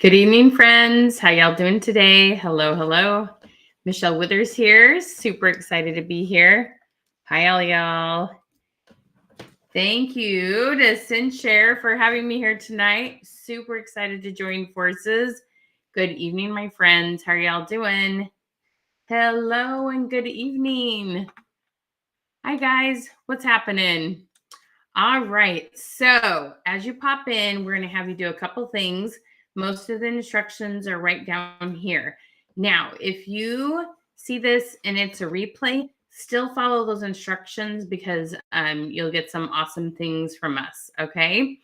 Good evening, friends. How y'all doing today? Hello, hello. Michelle Withers here. Super excited to be here. Hi, all y'all. Thank you to Share for having me here tonight. Super excited to join forces. Good evening, my friends. How are y'all doing? Hello and good evening. Hi, guys. What's happening? All right. So as you pop in, we're going to have you do a couple things. Most of the instructions are right down here. Now, if you see this and it's a replay, still follow those instructions because you'll get some awesome things from us. Okay.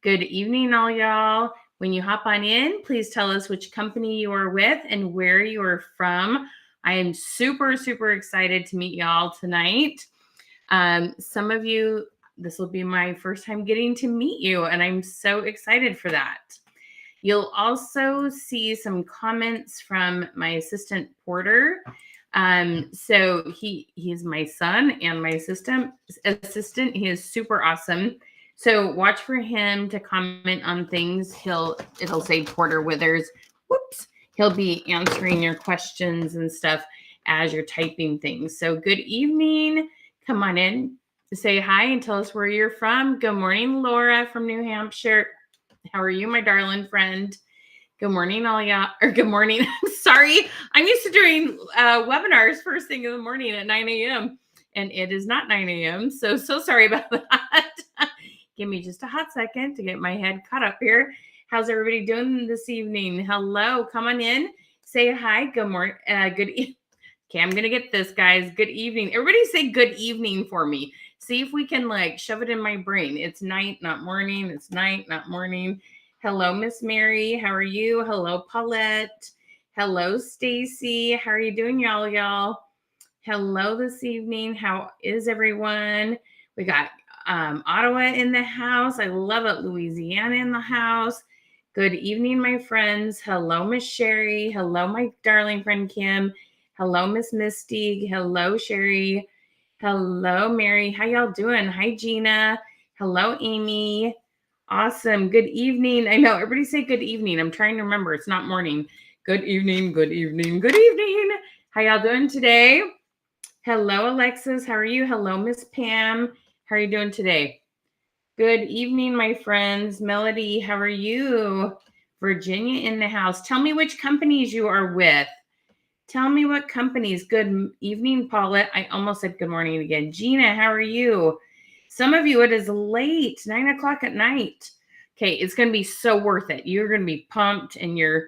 Good evening, all y'all. When you hop on in, please tell us which company you are with and where you are from. I am super, super excited to meet y'all tonight. Some of you, this will be my first time getting to meet you, and I'm so excited for that. You'll also see some comments from my assistant Porter. So he's my son and my assistant. He is super awesome. So watch for him to comment on things. It'll say Porter Withers. Whoops. He'll be answering your questions and stuff as you're typing things. So good evening. Come on in, say hi and tell us where you're from. Good morning, Laura from New Hampshire. How are you, my darling friend? Good morning, all y'all. Or good morning. I'm sorry. I'm used to doing webinars first thing in the morning at 9 a.m. And it is not 9 a.m. So sorry about that. Give me just a hot second to get my head caught up here. How's everybody doing this evening? Hello. Come on in. Say hi. Good morning. Okay, I'm going to get this, guys. Good evening. Everybody say good evening for me. See if we can shove it in my brain. It's night, not morning. It's night, not morning. Hello, Miss Mary. How are you? Hello, Paulette. Hello, Stacy. How are you doing, y'all? Hello this evening. How is everyone? We got Ottawa in the house. I love it. Louisiana in the house. Good evening, my friends. Hello, Miss Sherry. Hello, my darling friend Kim. Hello, Miss Misty. Hello, Sherry. Hello, Mary. How y'all doing? Hi, Gina. Hello, Amy. Awesome. Good evening. I know everybody say good evening. I'm trying to remember. It's not morning. Good evening. Good evening. Good evening. How y'all doing today? Hello, Alexis. How are you? Hello, Miss Pam. How are you doing today? Good evening, my friends. Melody, how are you? Virginia in the house. Tell me which companies you are with. Tell me what companies. Good evening, Paulette. I almost said good morning again. Gina, how are you? Some of you, it is late, 9 o'clock at night. Okay, it's going to be so worth it. You're going to be pumped and you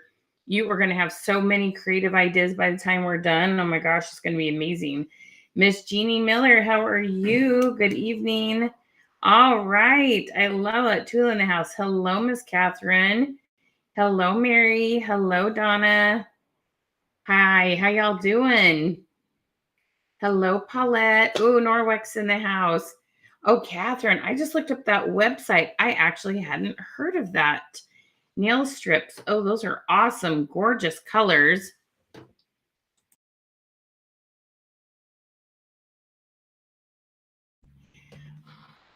are going to have so many creative ideas by the time we're done. Oh my gosh, it's going to be amazing. Miss Jeannie Miller, how are you? Good evening. All right. I love it. Tool in the house. Hello, Miss Catherine. Hello, Mary. Hello, Donna. Hi, how y'all doing? Hello, Paulette. Oh, Norwex in the house. Oh, Catherine, I just looked up that website. I actually hadn't heard of that. Nail strips. Oh, those are awesome. Gorgeous colors.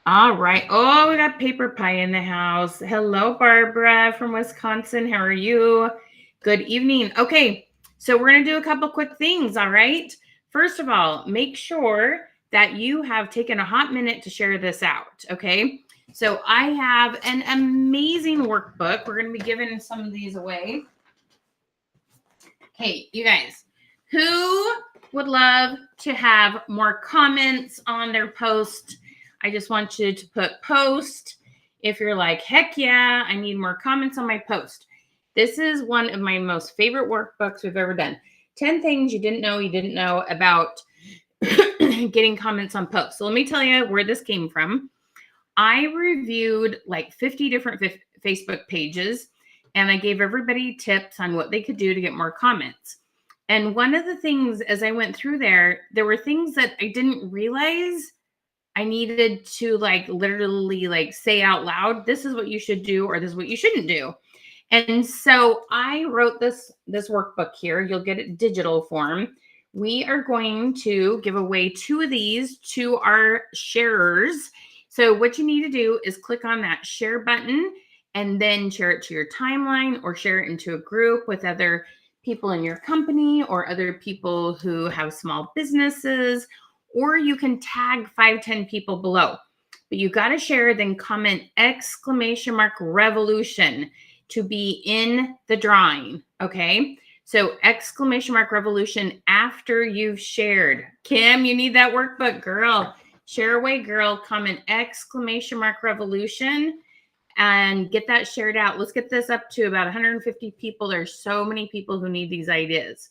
All right. Oh, we got Paper Pie in the house. Hello, Barbara from Wisconsin. How are you? Good evening. Okay, so we're going to do a couple quick things, all right? First of all, make sure that you have taken a hot minute to share this out, okay? So I have an amazing workbook. We're going to be giving some of these away. Okay, you guys, who would love to have more comments on their post? I just want you to put post. If you're like, heck yeah, I need more comments on my post. This is one of my most favorite workbooks we've ever done. 10 things you didn't know about getting comments on posts. So let me tell you where this came from. I reviewed like 50 different Facebook pages, and I gave everybody tips on what they could do to get more comments. And one of the things as I went through there were things that I didn't realize I needed to literally say out loud, this is what you should do, or this is what you shouldn't do. And so I wrote this workbook here. You'll get it digital form. We are going to give away 2 of these to our sharers. So what you need to do is click on that share button and then share it to your timeline or share it into a group with other people in your company or other people who have small businesses, or you can tag 5-10 people below. But you got to share, then comment !revolution to be in the drawing. Okay. So !revolution after you've shared. Kim, you need that workbook, girl. Share away, girl. Comment !revolution and get that shared out. Let's get this up to about 150 people. There's so many people who need these ideas.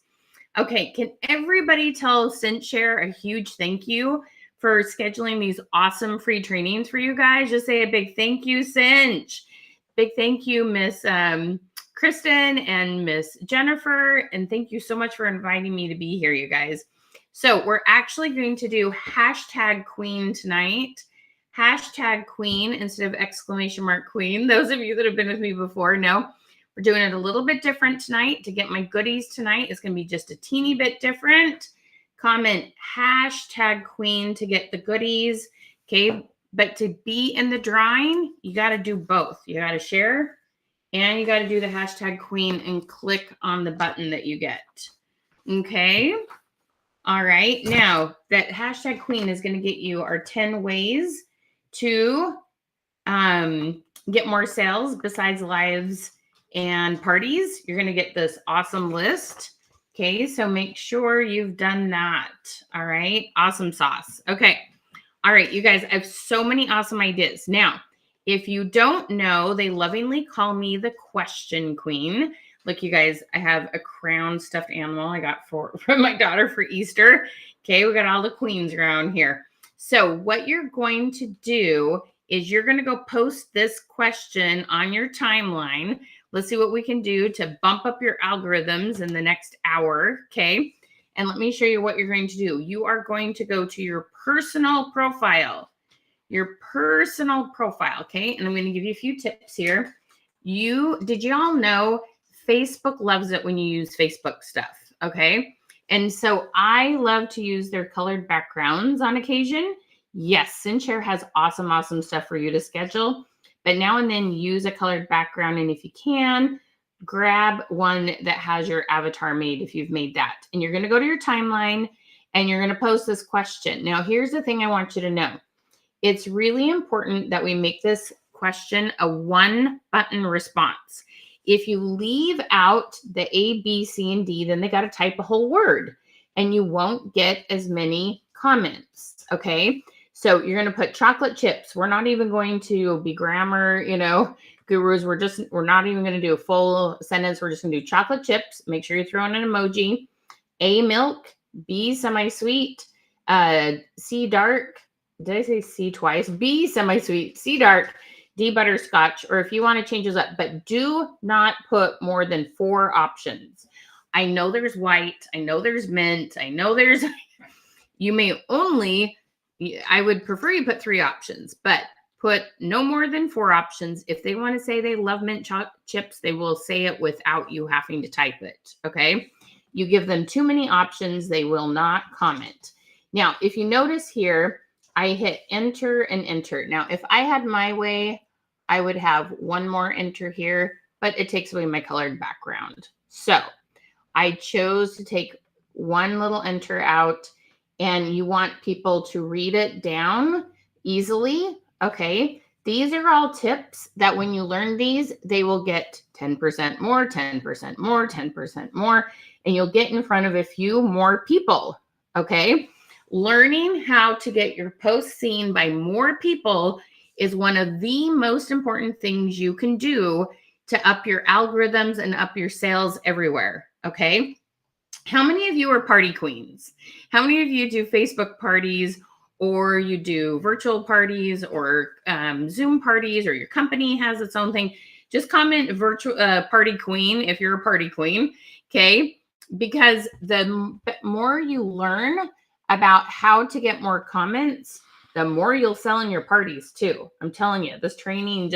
Okay, can everybody tell CinchShare a huge thank you for scheduling these awesome free trainings for you guys? Just say a big thank you, Cinch. Big thank you, Miss Kristen and Miss Jennifer. And thank you so much for inviting me to be here, you guys. So we're actually going to do #Queen tonight. #Queen instead of !Queen. Those of you that have been with me before know we're doing it a little bit different tonight. To get my goodies tonight, it's going to be just a teeny bit different. Comment #Queen to get the goodies. Okay. But to be in the drawing, you got to do both. You got to share and you got to do the #Queen and click on the button that you get. Okay. All right. Now that #Queen is going to get you our 10 ways to get more sales besides lives and parties. You're going to get this awesome list. Okay. So make sure you've done that. All right. Awesome sauce. Okay. All right, you guys, I have so many awesome ideas. Now, if you don't know, they lovingly call me the question queen. Look, you guys, I have a crown stuffed animal I got from my daughter for Easter. Okay, we got all the queens around here. So what you're going to do is you're going to go post this question on your timeline. Let's see what we can do to bump up your algorithms in the next hour, okay? And let me show you what you're going to do. You are going to go to your personal profile, okay? And I'm going to give you a few tips here. Did you all know Facebook loves it when you use Facebook stuff, okay? And so I love to use their colored backgrounds on occasion. Yes, CinchShare has awesome stuff for you to schedule, but now and then use a colored background. And if you can, grab one that has your avatar made if you've made that. And you're going to go to your timeline and you're going to post this question. Now, here's the thing I want you to know. It's really important that we make this question a one-button response. If you leave out the A, B, C, and D, then they got to type a whole word and you won't get as many comments, okay? So you're going to put chocolate chips. We're not even going to be grammar, gurus. We're not even going to do a full sentence. We're just going to do chocolate chips. Make sure you throw in an emoji. A, milk. B, semi-sweet. C, dark. Did I say C twice? B, semi-sweet. C, dark. D, butterscotch. Or if you want to change those up, but do not put more than 4 options. I know there's white. I know there's mint. I know there's, I would prefer you put 3 options, but put no more than 4 options. If they want to say they love mint chips, they will say it without you having to type it. Okay. You give them too many options, they will not comment. Now, if you notice here, I hit enter and enter. Now, if I had my way, I would have one more enter here, but it takes away my colored background. So I chose to take one little enter out, and you want people to read it down easily. Okay. These are all tips that when you learn these, they will get 10% more, 10% more, 10% more, and you'll get in front of a few more people. Okay. Learning how to get your posts seen by more people is one of the most important things you can do to up your algorithms and up your sales everywhere. Okay. How many of you are party queens? How many of you do Facebook parties, or you do virtual parties, or Zoom parties, or your company has its own thing? Just comment virtual party queen if you're a party queen, okay? Because the more you learn about how to get more comments, the more you'll sell in your parties too. I'm telling you, this training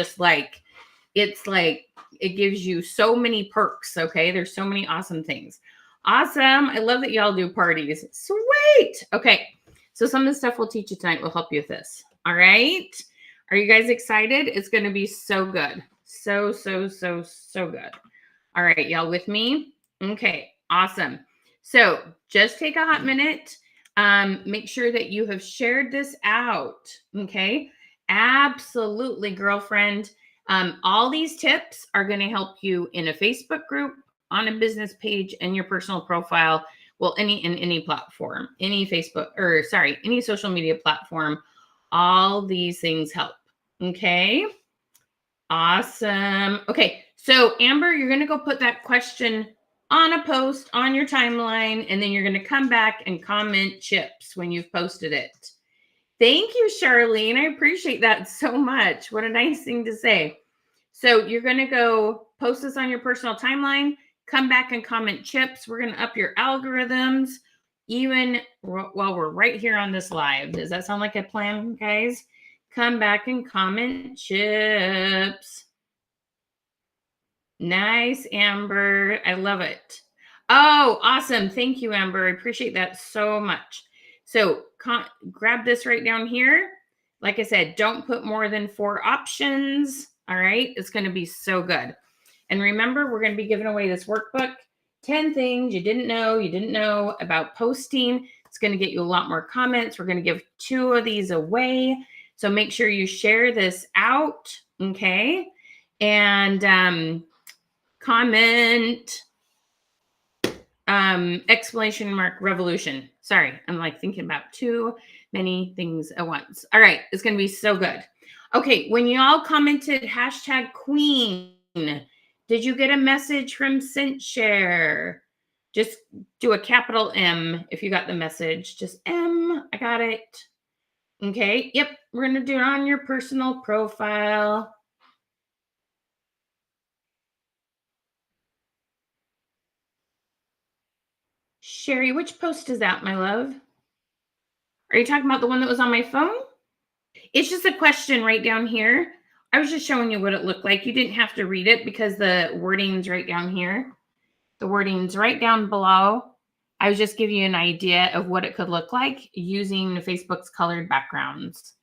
it gives you so many perks, okay? There's so many awesome things. Awesome. I love that y'all do parties. Sweet. Okay. So some of the stuff we'll teach you tonight will help you with this. All right. Are you guys excited? It's going to be so good. So, so, so, so good. All right, y'all with me? Okay, awesome. So just take a hot minute. Make sure that you have shared this out. Okay, absolutely, girlfriend. All these tips are going to help you in a Facebook group, on a business page, and your personal profile. Well, any platform, any Facebook or sorry, any social media platform. All these things help. Okay. Awesome. Okay. So, Amber, you're going to go put that question on a post on your timeline, and then you're going to come back and comment chips when you've posted it. Thank you, Charlene. I appreciate that so much. What a nice thing to say. So, you're going to go post this on your personal timeline, come back and comment chips. We're going to up your algorithms even while we're right here on this live. Does that sound like a plan, guys? Come back and comment chips. Nice, Amber. I love it. Oh, awesome. Thank you, Amber. I appreciate that so much. So grab this right down here. Like I said, don't put more than 4 options. All right. It's going to be so good. And remember, we're going to be giving away this workbook, 10 things you didn't know about posting. It's going to get you a lot more comments. We're going to give 2 of these away. So make sure you share this out. Okay. And comment exclamation mark revolution. Sorry, I'm like thinking about too many things at once. All right, it's going to be so good. Okay, when you all commented hashtag queen, did you get a message from ScentShare? Just do a capital M if you got the message. Just M, I got it. Okay, yep, we're going to do it on your personal profile. Sherry, which post is that, my love? Are you talking about the one that was on my phone? It's just a question right down here. I was just showing you what it looked like. You didn't have to read it because the wording's right down here. The wording's right down below. I was just giving you an idea of what it could look like using Facebook's colored backgrounds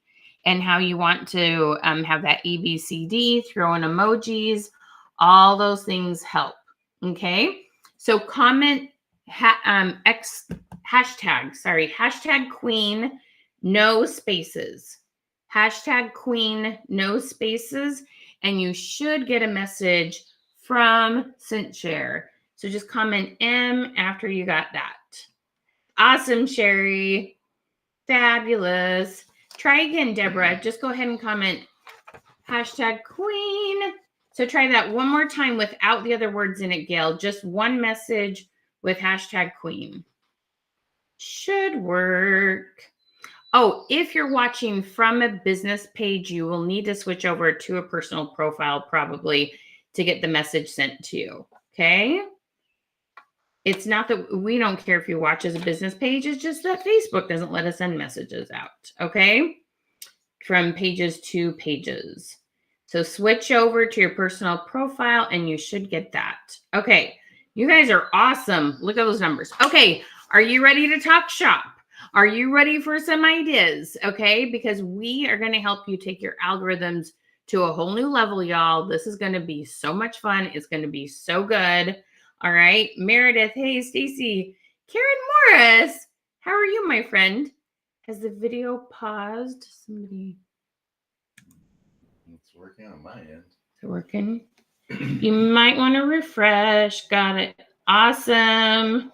and how you want to have that ABCD, throw in emojis. All those things help. Okay. So comment hashtag queen, no spaces. Hashtag queen, no spaces. And you should get a message from ScentShare. So just comment M after you got that. Awesome, Sherry. Fabulous. Try again, Deborah. Just go ahead and comment hashtag queen. So try that one more time without the other words in it, Gail. Just one message with hashtag queen. Should work. Oh, if you're watching from a business page, you will need to switch over to a personal profile probably to get the message sent to you. Okay. It's not that we don't care if you watch as a business page. It's just that Facebook doesn't let us send messages out. Okay. From pages to pages. So switch over to your personal profile and you should get that. Okay. You guys are awesome. Look at those numbers. Okay. Are you ready to talk shop? Are you ready for some ideas? Okay. Because we are going to help you take your algorithms to a whole new level, y'all. This is going to be so much fun. It's going to be so good. All right. Meredith. Hey, Stacy. Karen Morris. How are you, my friend? Has the video paused? Somebody. It's working on my end. Is it working? You might want to refresh. Got it. Awesome.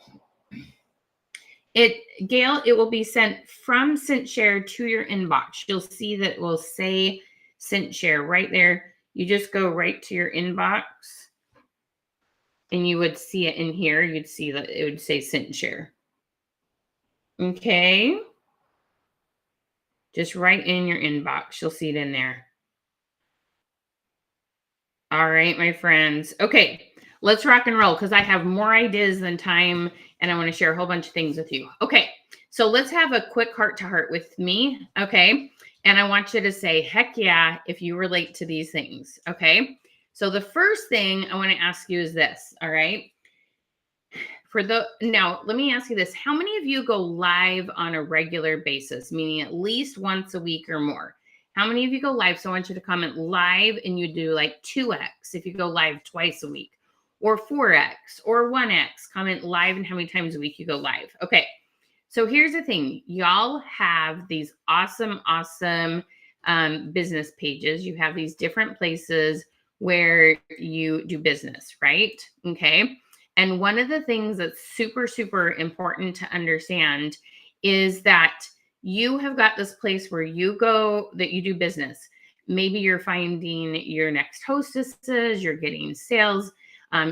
Gail, it will be sent from ScentShare to your inbox. You'll see that it will say ScentShare right there. You just go right to your inbox and you would see it in here. You'd see that it would say ScentShare. Okay. Just right in your inbox. You'll see it in there. All right, my friends. Okay, let's rock and roll because I have more ideas than time and I want to share a whole bunch of things with you. Okay, so let's have a quick heart to heart with me. Okay, and I want you to say, heck yeah, if you relate to these things. Okay, so the first thing I want to ask you is this. All right. Now, let me ask you this. How many of you go live on a regular basis, meaning at least once a week or more? How many of you go live? So I want you to comment live and you do like 2x if you go live twice a week, or 4x or 1x. Comment live and how many times a week you go live. Okay. So here's the thing. Y'all have these awesome business pages. You have these different places where you do business, right? Okay. And one of the things that's super, super important to understand is that you have got this place where you go that you do business. Maybe you're finding your next hostesses, you're getting sales,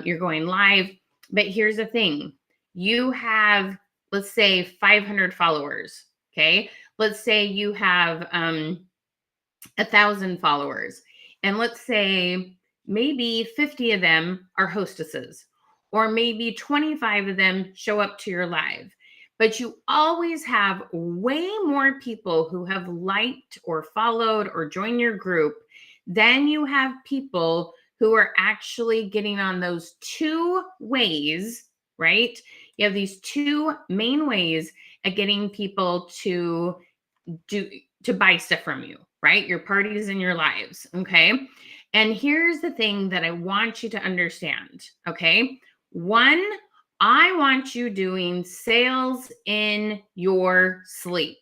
you're going live. But here's the thing. You have, let's say, 500 followers. Okay. Let's say you have 1,000 followers. And let's say maybe 50 of them are hostesses, or maybe 25 of them show up to your live. But you always have way more people who have liked or followed or joined your group than you have people who are actually getting on those two ways, right? You have these two main ways of getting people to buy stuff from you, right? Your parties and your lives. Okay. And here's the thing that I want you to understand. Okay. One, I want you doing sales in your sleep.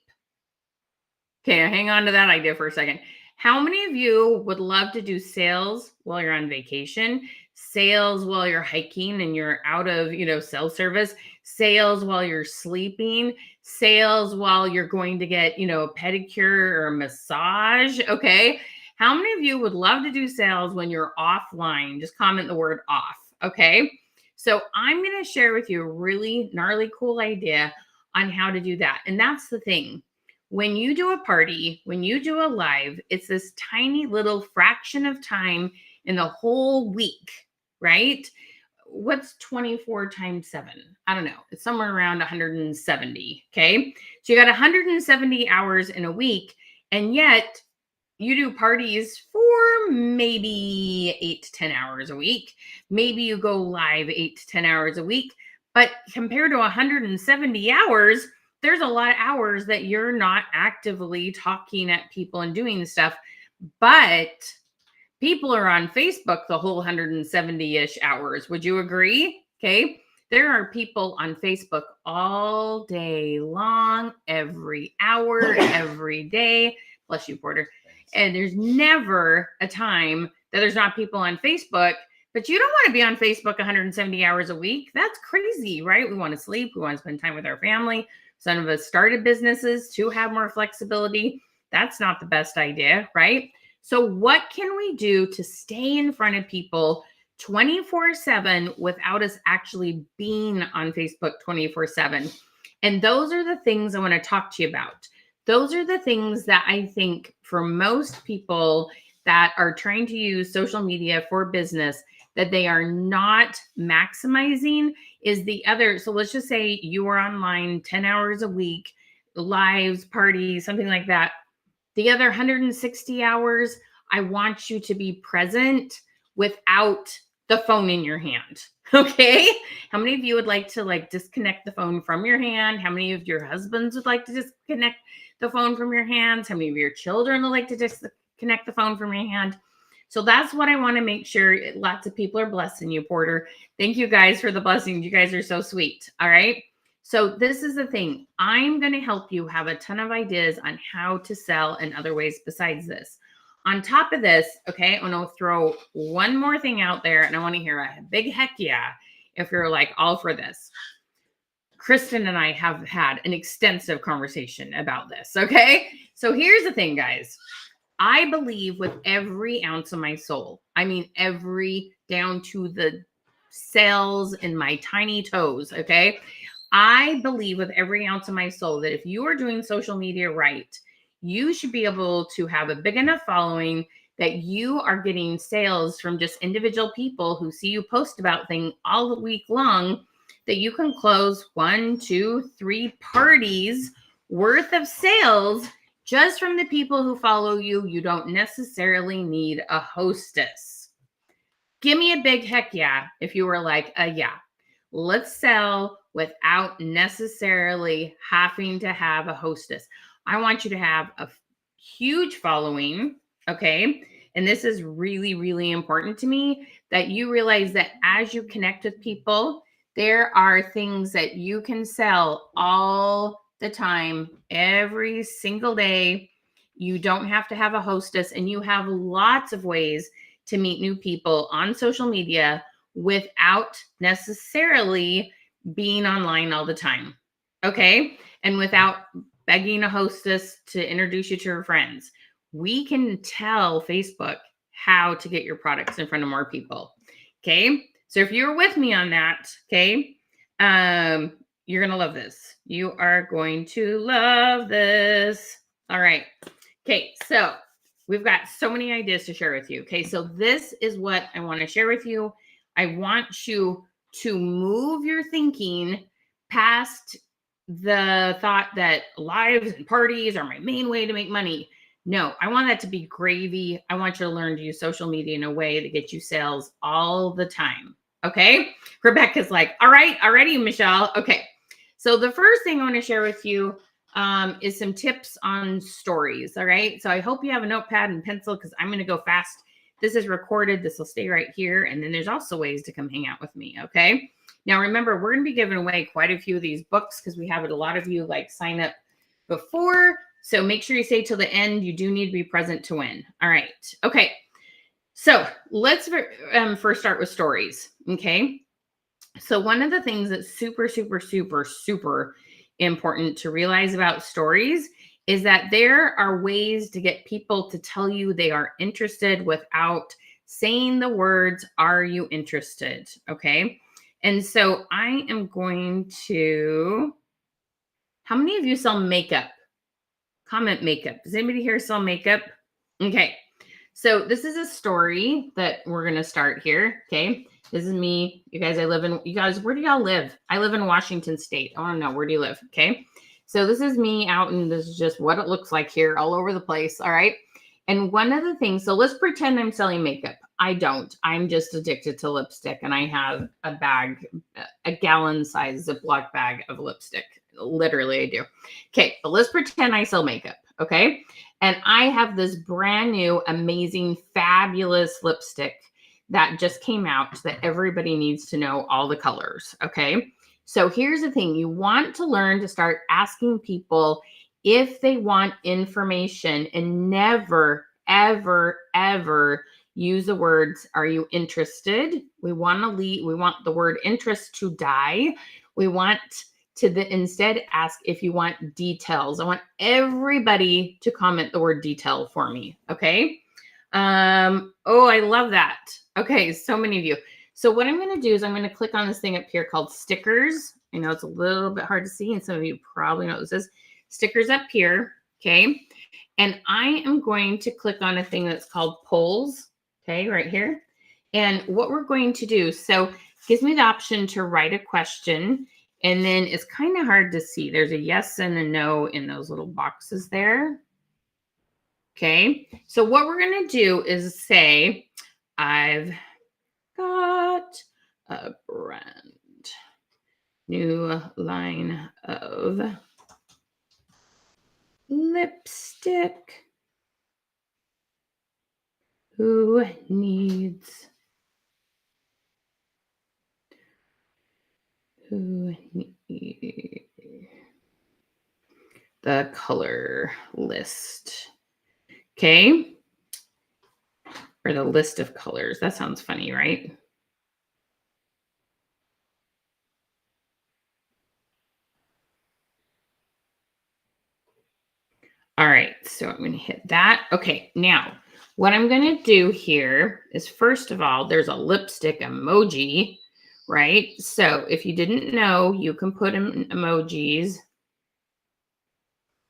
Okay. Hang on to that idea for a second. How many of you would love to do sales while you're on vacation, sales while you're hiking and you're out of, cell service, sales while you're sleeping, sales while you're going to get, a pedicure or a massage? Okay. How many of you would love to do sales when you're offline? Just comment the word off. Okay. So I'm going to share with you a really gnarly cool idea on how to do that. And that's the thing. When you do a party, when you do a live, it's this tiny little fraction of time in the whole week, right? What's 24 times 7? I don't know. It's somewhere around 170. Okay. So you got 170 hours in a week, and yet you do parties for maybe 8 to 10 hours a week. Maybe you go live 8 to 10 hours a week. But compared to 170 hours, there's a lot of hours that you're not actively talking at people and doing stuff. But people are on Facebook the whole 170-ish hours. Would you agree? Okay. There are people on Facebook all day long, every hour, every day. Bless you, Porter. And there's never a time that there's not people on Facebook, but you don't want to be on Facebook 170 hours a week. That's crazy, right? We want to sleep. We want to spend time with our family. Some of us started businesses to have more flexibility. That's not the best idea, right? So what can we do to stay in front of people 24/7 without us actually being on Facebook 24/7? And those are the things I want to talk to you about. Those are the things that I think for most people that are trying to use social media for business that they are not maximizing is the other. So let's just say you are online 10 hours a week, lives, parties, something like that. The other 160 hours, I want you to be present without the phone in your hand. Okay. How many of you would like to disconnect the phone from your hand? How many of your husbands would like to disconnect the phone from your hands? How many of your children would like to disconnect the phone from your hand? So that's what I want to make sure. Lots of people are blessing you, Porter. Thank you guys for the blessings. You guys are so sweet. All right. So this is the thing. I'm going to help you have a ton of ideas on how to sell in other ways besides this. On top of this, okay, I'm going to throw one more thing out there, and I want to hear a big heck yeah if you're like all for this. Kristen and I have had an extensive conversation about this, okay? So here's the thing, guys. I believe with every ounce of my soul, I mean every down to the cells in my tiny toes, okay? I believe with every ounce of my soul that if you are doing social media right, you should be able to have a big enough following that you are getting sales from just individual people who see you post about things all week long, that you can close 1, 2, 3 parties worth of sales just from the people who follow you. You don't necessarily need a hostess. Give me a big heck yeah if you were like, yeah. Let's sell without necessarily having to have a hostess. I want you to have a huge following. Okay. And this is really, really important to me that you realize that as you connect with people, there are things that you can sell all the time, every single day. You don't have to have a hostess, and you have lots of ways to meet new people on social media without necessarily being online all the time. Okay. And without begging a hostess to introduce you to her friends. We can tell Facebook how to get your products in front of more people. Okay. So if you're with me on that, okay, you're going to love this. You are going to love this. All right. Okay. So we've got so many ideas to share with you. Okay. So this is what I want to share with you. I want you to move your thinking past the thought that lives and parties are my main way to make money. No, I want that to be gravy. I want you to learn to use social media in a way that gets you sales all the time. Okay. Rebecca's like, all right, already, Michelle. Okay. So the first thing I want to share with you is some tips on stories. All right. So I hope you have a notepad and pencil because I'm going to go fast. This is recorded. This will stay right here. And then there's also ways to come hang out with me. Okay. Now, remember, we're going to be giving away quite a few of these books because we have a lot of you like sign up before. So make sure you stay till the end. You do need to be present to win. All right. Okay. So let's first start with stories. Okay. So one of the things that's super, super, super, super important to realize about stories is that there are ways to get people to tell you they are interested without saying the words, "Are you interested?" Okay. And so I am going to, how many of you sell makeup? Comment makeup. Does anybody here sell makeup? Okay. So this is a story that we're going to start here. Okay. This is me. You guys, where do y'all live? I live in Washington State. I want to know, where do you live? Okay. So this is me out, and this is just what it looks like here all over the place. All right. And one of the things, so let's pretend I'm selling makeup. I don't. I'm just addicted to lipstick, and I have a bag, a gallon size Ziploc bag of lipstick. Literally, I do. Okay, but let's pretend I sell makeup. Okay. And I have this brand new, amazing, fabulous lipstick that just came out that everybody needs to know all the colors. Okay. So here's the thing, you want to learn to start asking people if they want information, and never, ever, ever use the words, "Are you interested?" We want the word interest to die. We want to instead ask if you want details. I want everybody to comment the word detail for me. Okay. Oh, I love that. Okay. So many of you. So what I'm going to do is I'm going to click on this thing up here called stickers. I know it's a little bit hard to see, and some of you probably know what this is. Stickers up here. Okay. And I am going to click on a thing that's called polls. Okay. Right here. And what we're going to do, so it gives me the option to write a question. And then it's kind of hard to see. There's a yes and a no in those little boxes there. Okay. So what we're going to do is say, I've got a brand new line of lipstick. Who needs the color list? Okay. Or the list of colors. That sounds funny, right? All right. So I'm going to hit that. Okay. Now, what I'm going to do here is, first of all, there's a lipstick emoji, right? So if you didn't know, you can put emojis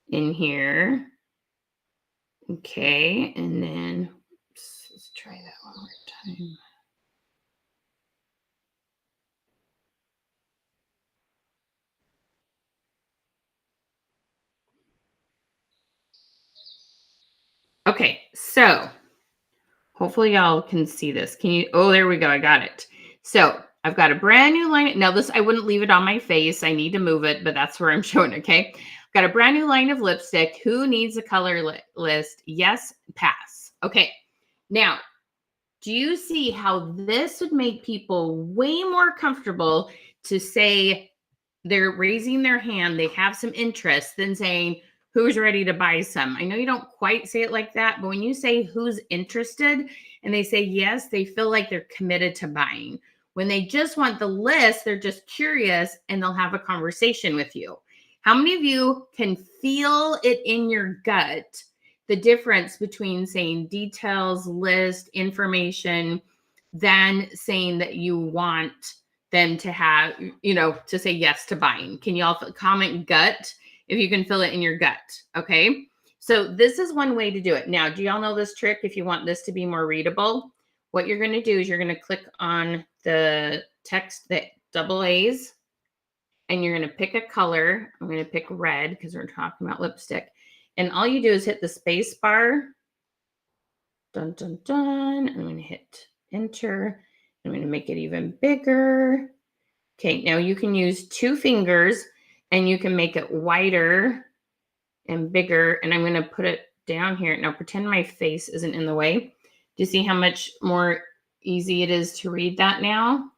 in here. Okay. And then let's try that one more time. Okay, so hopefully y'all can see this. Can you? Oh, there we go. I got it. So I've got a brand new line. Now this, I wouldn't leave it on my face. I need to move it, but that's where I'm showing. Okay. Got a brand new line of lipstick. Who needs a color list? Yes, pass. Okay. Now, do you see how this would make people way more comfortable to say they're raising their hand, they have some interest, than saying, who's ready to buy some? I know you don't quite say it like that, but when you say who's interested and they say yes, they feel like they're committed to buying. When they just want the list, they're just curious and they'll have a conversation with you. How many of you can feel it in your gut, the difference between saying details, list, information, than saying that you want them to have, to say yes to buying? Can you all comment gut if you can feel it in your gut? Okay. So this is one way to do it. Now, do y'all know this trick? If you want this to be more readable, what you're going to do is you're going to click on the text, that double A's, and you're going to pick a color. I'm going to pick red because we're talking about lipstick. And all you do is hit the space bar. Dun, dun, dun. I'm going to hit enter. I'm going to make it even bigger. Okay, now you can use 2 fingers and you can make it wider and bigger. And I'm going to put it down here. Now pretend my face isn't in the way. Do you see how much more easy it is to read that now?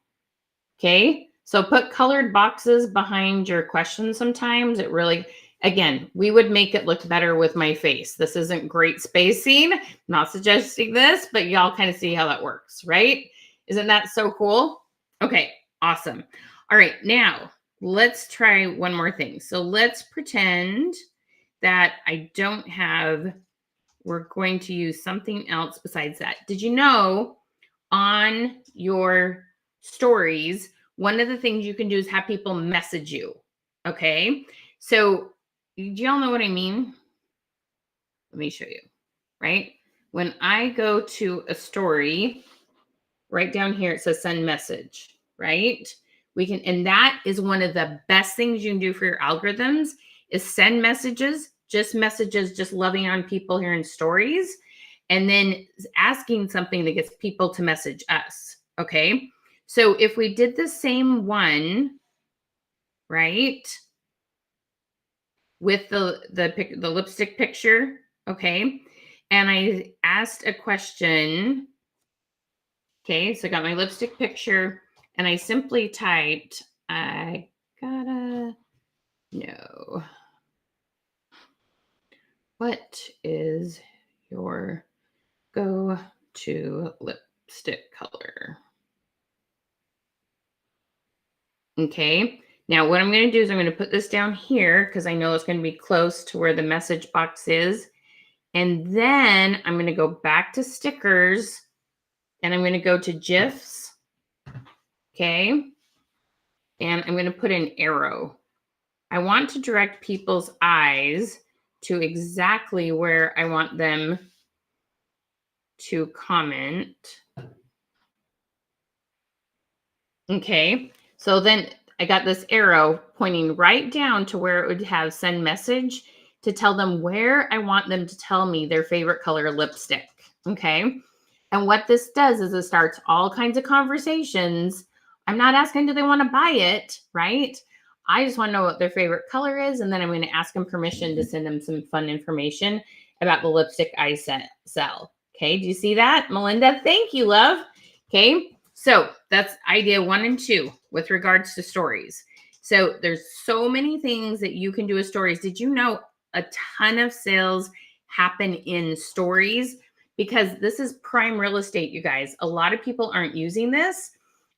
Okay, so put colored boxes behind your questions sometimes. It really, again, we would make it look better with my face. This isn't great spacing. I'm not suggesting this, but y'all kind of see how that works, right? Isn't that so cool? Okay, awesome. All right, now let's try one more thing. So let's pretend that I don't have, we're going to use something else besides that. Did you know on your stories, one of the things you can do is have people message you? Okay. So do y'all know what I mean? Let me show you, right? When I go to a story, right down here, it says send message, right? We can, and that is one of the best things you can do for your algorithms is send messages, just loving on people here in stories, and then asking something that gets people to message us. Okay. So if we did the same one, right, with the lipstick picture, okay, and I asked a question. Okay, so I got my lipstick picture and I simply typed, I gotta know, what is your go-to lipstick color? Okay, now what I'm going to do is I'm going to put this down here because I know it's going to be close to where the message box is. And then I'm going to go back to stickers and I'm going to go to GIFs. Okay, and I'm going to put an arrow. I want to direct people's eyes to exactly where I want them to comment. Okay, so then I got this arrow pointing right down to where it would have send message to tell them where I want them to tell me their favorite color lipstick. Okay, and what this does is it starts all kinds of conversations. I'm not asking, do they want to buy it, right? I just want to know what their favorite color is. And then I'm going to ask them permission to send them some fun information about the lipstick I sell. Okay. Do you see that, Melinda? Thank you, love. Okay. So that's idea 1 and 2 with regards to stories. So there's so many things that you can do with stories. Did you know a ton of sales happen in stories? Because this is prime real estate, you guys. A lot of people aren't using this.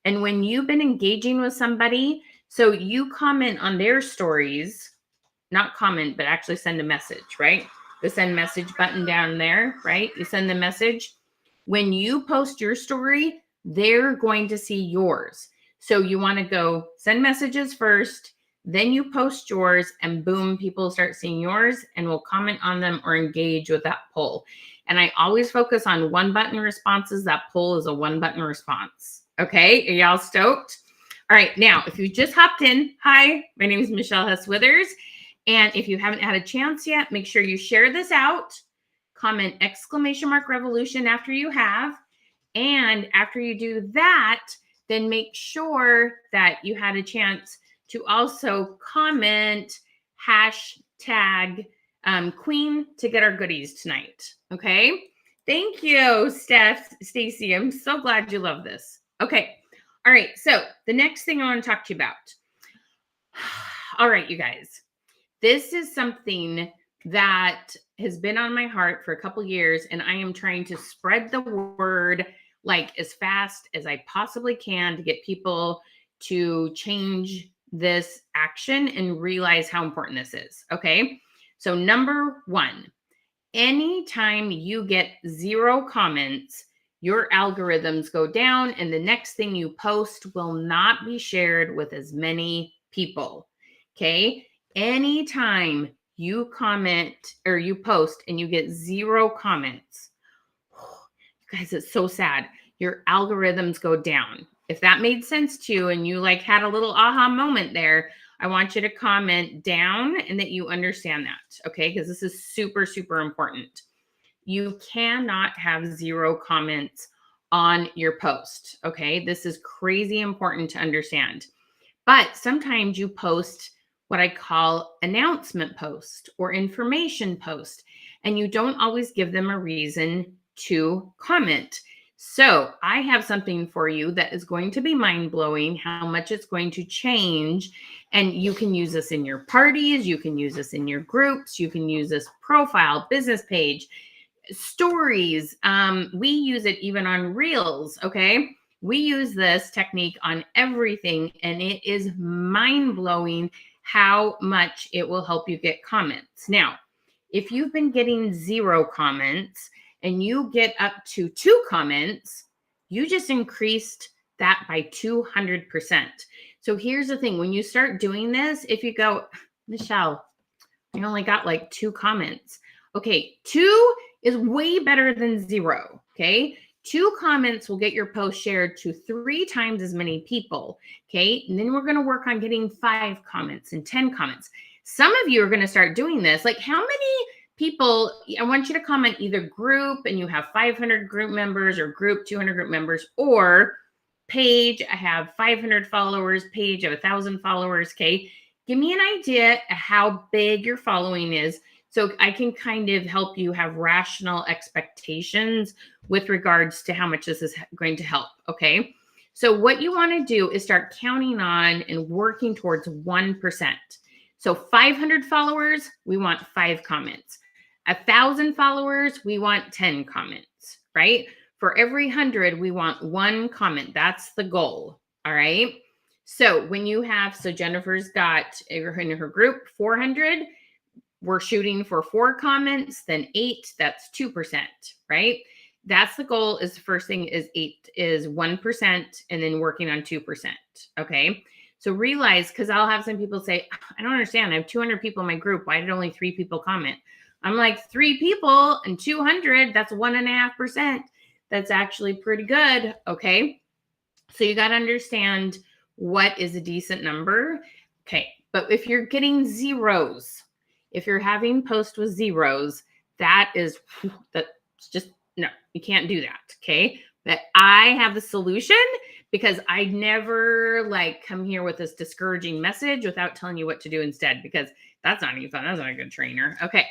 And when you've been engaging with somebody, so you comment on their stories, not comment, but actually send a message, right? The send message button down there, right? You send the message. When you post your story, they're going to see yours. So you want to go send messages first, then you post yours, and boom, people start seeing yours and will comment on them or engage with that poll. And I always focus on 1-button responses. That poll is a 1-button response. Okay, are y'all stoked? All right, now, if you just hopped in, hi, my name is Michelle Hess-Withers. And if you haven't had a chance yet, make sure you share this out, comment !revolution after you have. And after you do that, then make sure that you had a chance to also comment tag Queen to get our goodies tonight. Okay. Thank you, Stacy. I'm so glad you love this. Okay. All right. So the next thing I want to talk to you about. All right, you guys. This is something that has been on my heart for a couple years, and I am trying to spread the word like as fast as I possibly can to get people to change this action and realize how important this is. Okay. So, number one, anytime you get 0 comments, your algorithms go down, and the next thing you post will not be shared with as many people. Okay. Anytime you comment or you post and you get 0 comments, you guys, it's so sad. Your algorithms go down. If that made sense to you and you like had a little aha moment there, I want you to comment down and that you understand that. Okay. Because this is super, super important. You cannot have 0 comments on your post. Okay. This is crazy important to understand. But sometimes you post what I call announcement post or information post, and you don't always give them a reason to comment. So I have something for you that is going to be mind-blowing, how much it's going to change. And you can use this in your parties, you can use this in your groups, you can use this profile, business page, stories. We use it even on Reels, okay? We use this technique on everything, and it is mind-blowing how much it will help you get comments. Now, if you've been getting 0 comments and you get up to 2 comments, you just increased that by 200%. So here's the thing. When you start doing this, if you go, Michelle, I only got like 2 comments. Okay, 2 is way better than 0. Okay. 2 comments will get your post shared to 3 times as many people. Okay. And then we're going to work on getting 5 comments and 10 comments. Some of you are going to start doing this. Like, how many people? I want you to comment either group and you have 500 group members, or group 200 group members, or page, I have 500 followers, page of 1,000 followers. Okay. Give me an idea of how big your following is, so I can kind of help you have rational expectations with regards to how much this is going to help. Okay. So what you want to do is start counting on and working towards 1%. So 500 followers, we want 5 comments. 1,000 followers, we want 10 comments, right? For every 100, we want 1 comment. That's the goal. All right. So when you have, so Jennifer's got in her group 400, we're shooting for 4 comments, then 8, that's 2%, right? That's the goal. Is the first thing is 1%, and then working on 2%. Okay. So realize, because I'll have some people say, I don't understand. I have 200 people in my group. Why did only 3 people comment? I'm like, 3 people and 200, that's 1.5%. That's actually pretty good. Okay. So you got to understand what is a decent number. Okay. But if you're getting zeros, if you're having posts with zeros, that's just, no, you can't do that. Okay. But I have the solution, because I never like come here with this discouraging message without telling you what to do instead, because that's not even fun. That's not a good trainer. Okay.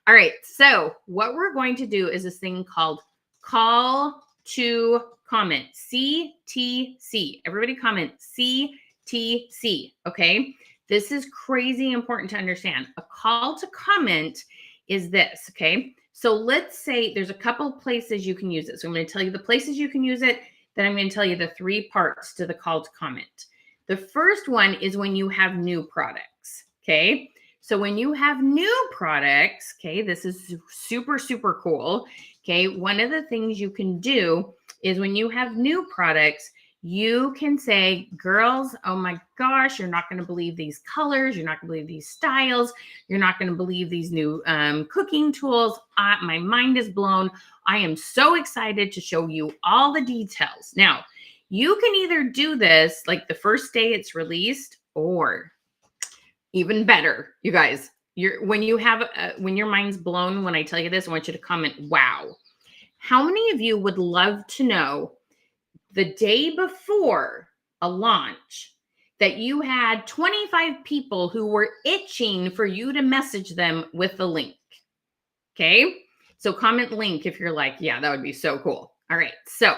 All right. So what we're going to do is this thing called call to comment, CTC. Everybody comment CTC. Okay. This is crazy important to understand. A call to comment is this. Okay. So let's say there's a couple places you can use it. So I'm going to tell you the places you can use it. Then I'm going to tell you the 3 parts to the call to comment. The first one is when you have new products. Okay. So when you have new products, okay, this is super, super cool. Okay. One of the things you can do is when you have new products, you can say, girls, oh my gosh, you're not going to believe these colors. You're not going to believe these styles. You're not going to believe these new cooking tools. My mind is blown. I am so excited to show you all the details. Now, you can either do this like the first day it's released, or even better, you guys, when your mind's blown when I tell you this, I want you to comment, wow. How many of you would love to know the day before a launch, that you had 25 people who were itching for you to message them with the link. Okay. So comment link if you're like, yeah, that would be so cool. All right. So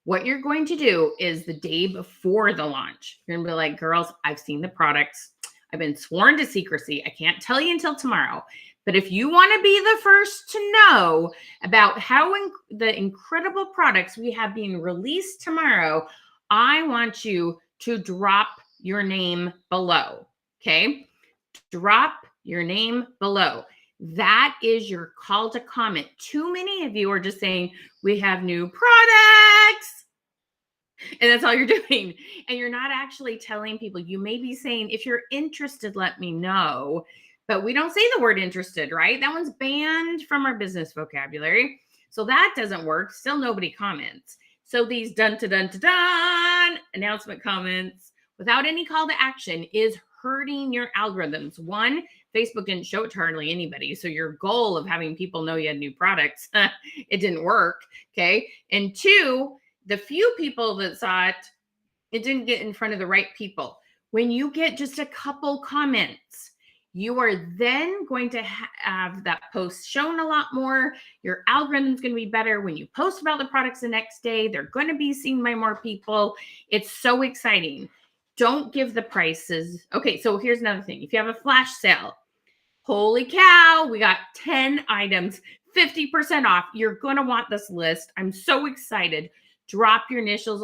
what you're going to do is the day before the launch, you're going to be like, girls, I've seen the products. I've been sworn to secrecy. I can't tell you until tomorrow. But if you want to be the first to know about how the incredible products we have being released tomorrow, I want you to drop your name below. Okay. Drop your name below. That is your call to comment. Too many of you are just saying, we have new products. And that's all you're doing. And you're not actually telling people. You may be saying, if you're interested, let me know. But we don't say the word interested, right? That one's banned from our business vocabulary. So that doesn't work. Still nobody comments. So these dun-to-dun-to-dun announcement comments without any call to action is hurting your algorithms. One, Facebook didn't show it to hardly anybody. So your goal of having people know you had new products, it didn't work. Okay. And two, the few people that saw it, it didn't get in front of the right people. When you get just a couple comments, you are then going to have that post shown a lot more. Your algorithm's going to be better. When you post about the products the next day, they're going to be seen by more people. It's so exciting. Don't give the prices. Okay, so here's another thing. If you have a flash sale, holy cow, we got 10 items, 50% off. You're going to want this list. I'm so excited. Drop your initials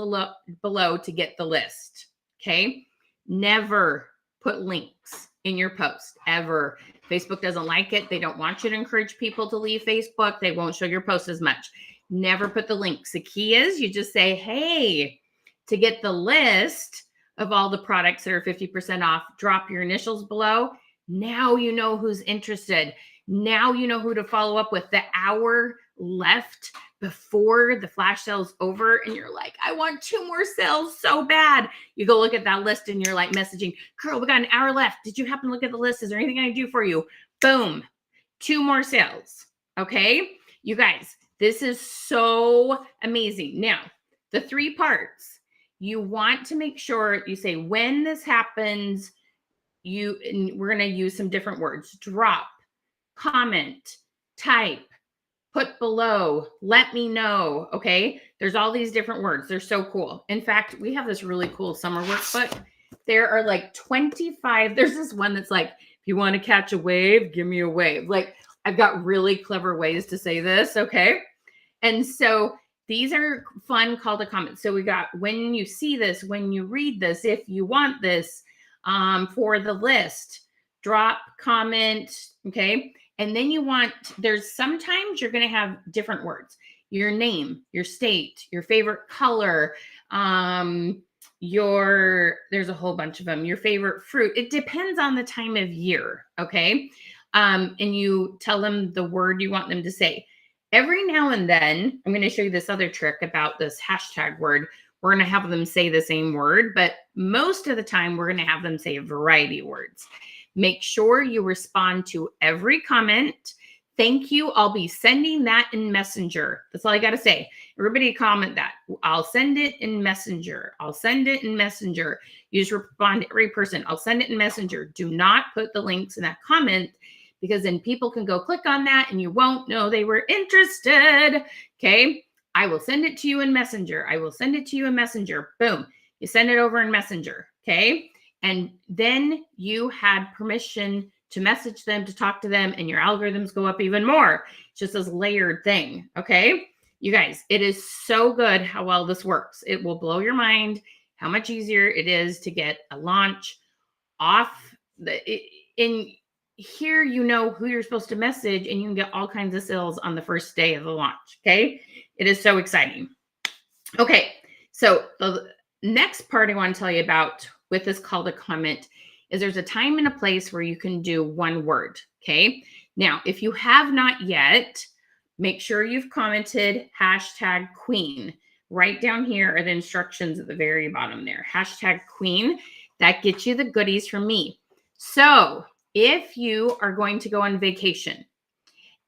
below to get the list. Okay. Never put links in your post ever. Facebook doesn't like it. They don't want you to encourage people to leave Facebook. They won't show your post as much. Never put the links. The key is you just say, hey, to get the list of all the products that are 50% off, drop your initials below. Now you know who's interested. Now you know who to follow up with. The hour left before the flash sale's over and you're like, I want 2 more sales so bad. You go look at that list and you're like messaging, girl, we got an hour left. Did you happen to look at the list? Is there anything I can do for you? Boom, 2 more sales. Okay, you guys, this is so amazing. Now, the 3 parts, you want to make sure you say when this happens, and we're going to use some different words, drop, comment, type, put below, let me know. Okay. There's all these different words. They're so cool. In fact, we have this really cool summer workbook. There are like 25. There's this one that's like, if you want to catch a wave, give me a wave. Like, I've got really clever ways to say this. Okay. And so these are fun call to comment. So we got when you see this, when you read this, if you want this, for the list, drop, comment. Okay. And then you want, there's sometimes you're going to have different words, your name, your state, your favorite color, there's a whole bunch of them, your favorite fruit. It depends on the time of year. Okay. And you tell them the word you want them to say. Every now and then, I'm going to show you this other trick about this hashtag word. We're going to have them say the same word, but most of the time we're going to have them say a variety of words. Make sure you respond to every comment. Thank you. I'll be sending that in Messenger. That's all I got to say. Everybody comment that. I'll send it in Messenger. I'll send it in Messenger. You just respond to every person. I'll send it in Messenger. Do not put the links in that comment because then people can go click on that and you won't know they were interested. Okay. I will send it to you in Messenger. I will send it to you in Messenger. Boom. You send it over in Messenger. Okay. And then you had permission to message them, to talk to them, and your algorithms go up even more. It's just this layered thing. Okay. You guys, it is so good how well this works. It will blow your mind how much easier it is to get a launch off in here. You know who you're supposed to message and you can get all kinds of sales on the first day of the launch. Okay. It is so exciting. Okay. So the next part I want to tell you about with this call to comment is there's a time and a place where you can do one word. Okay. Now, if you have not yet, make sure you've commented hashtag queen. Right down here are the instructions at the very bottom there. Hashtag queen. That gets you the goodies from me. So if you are going to go on vacation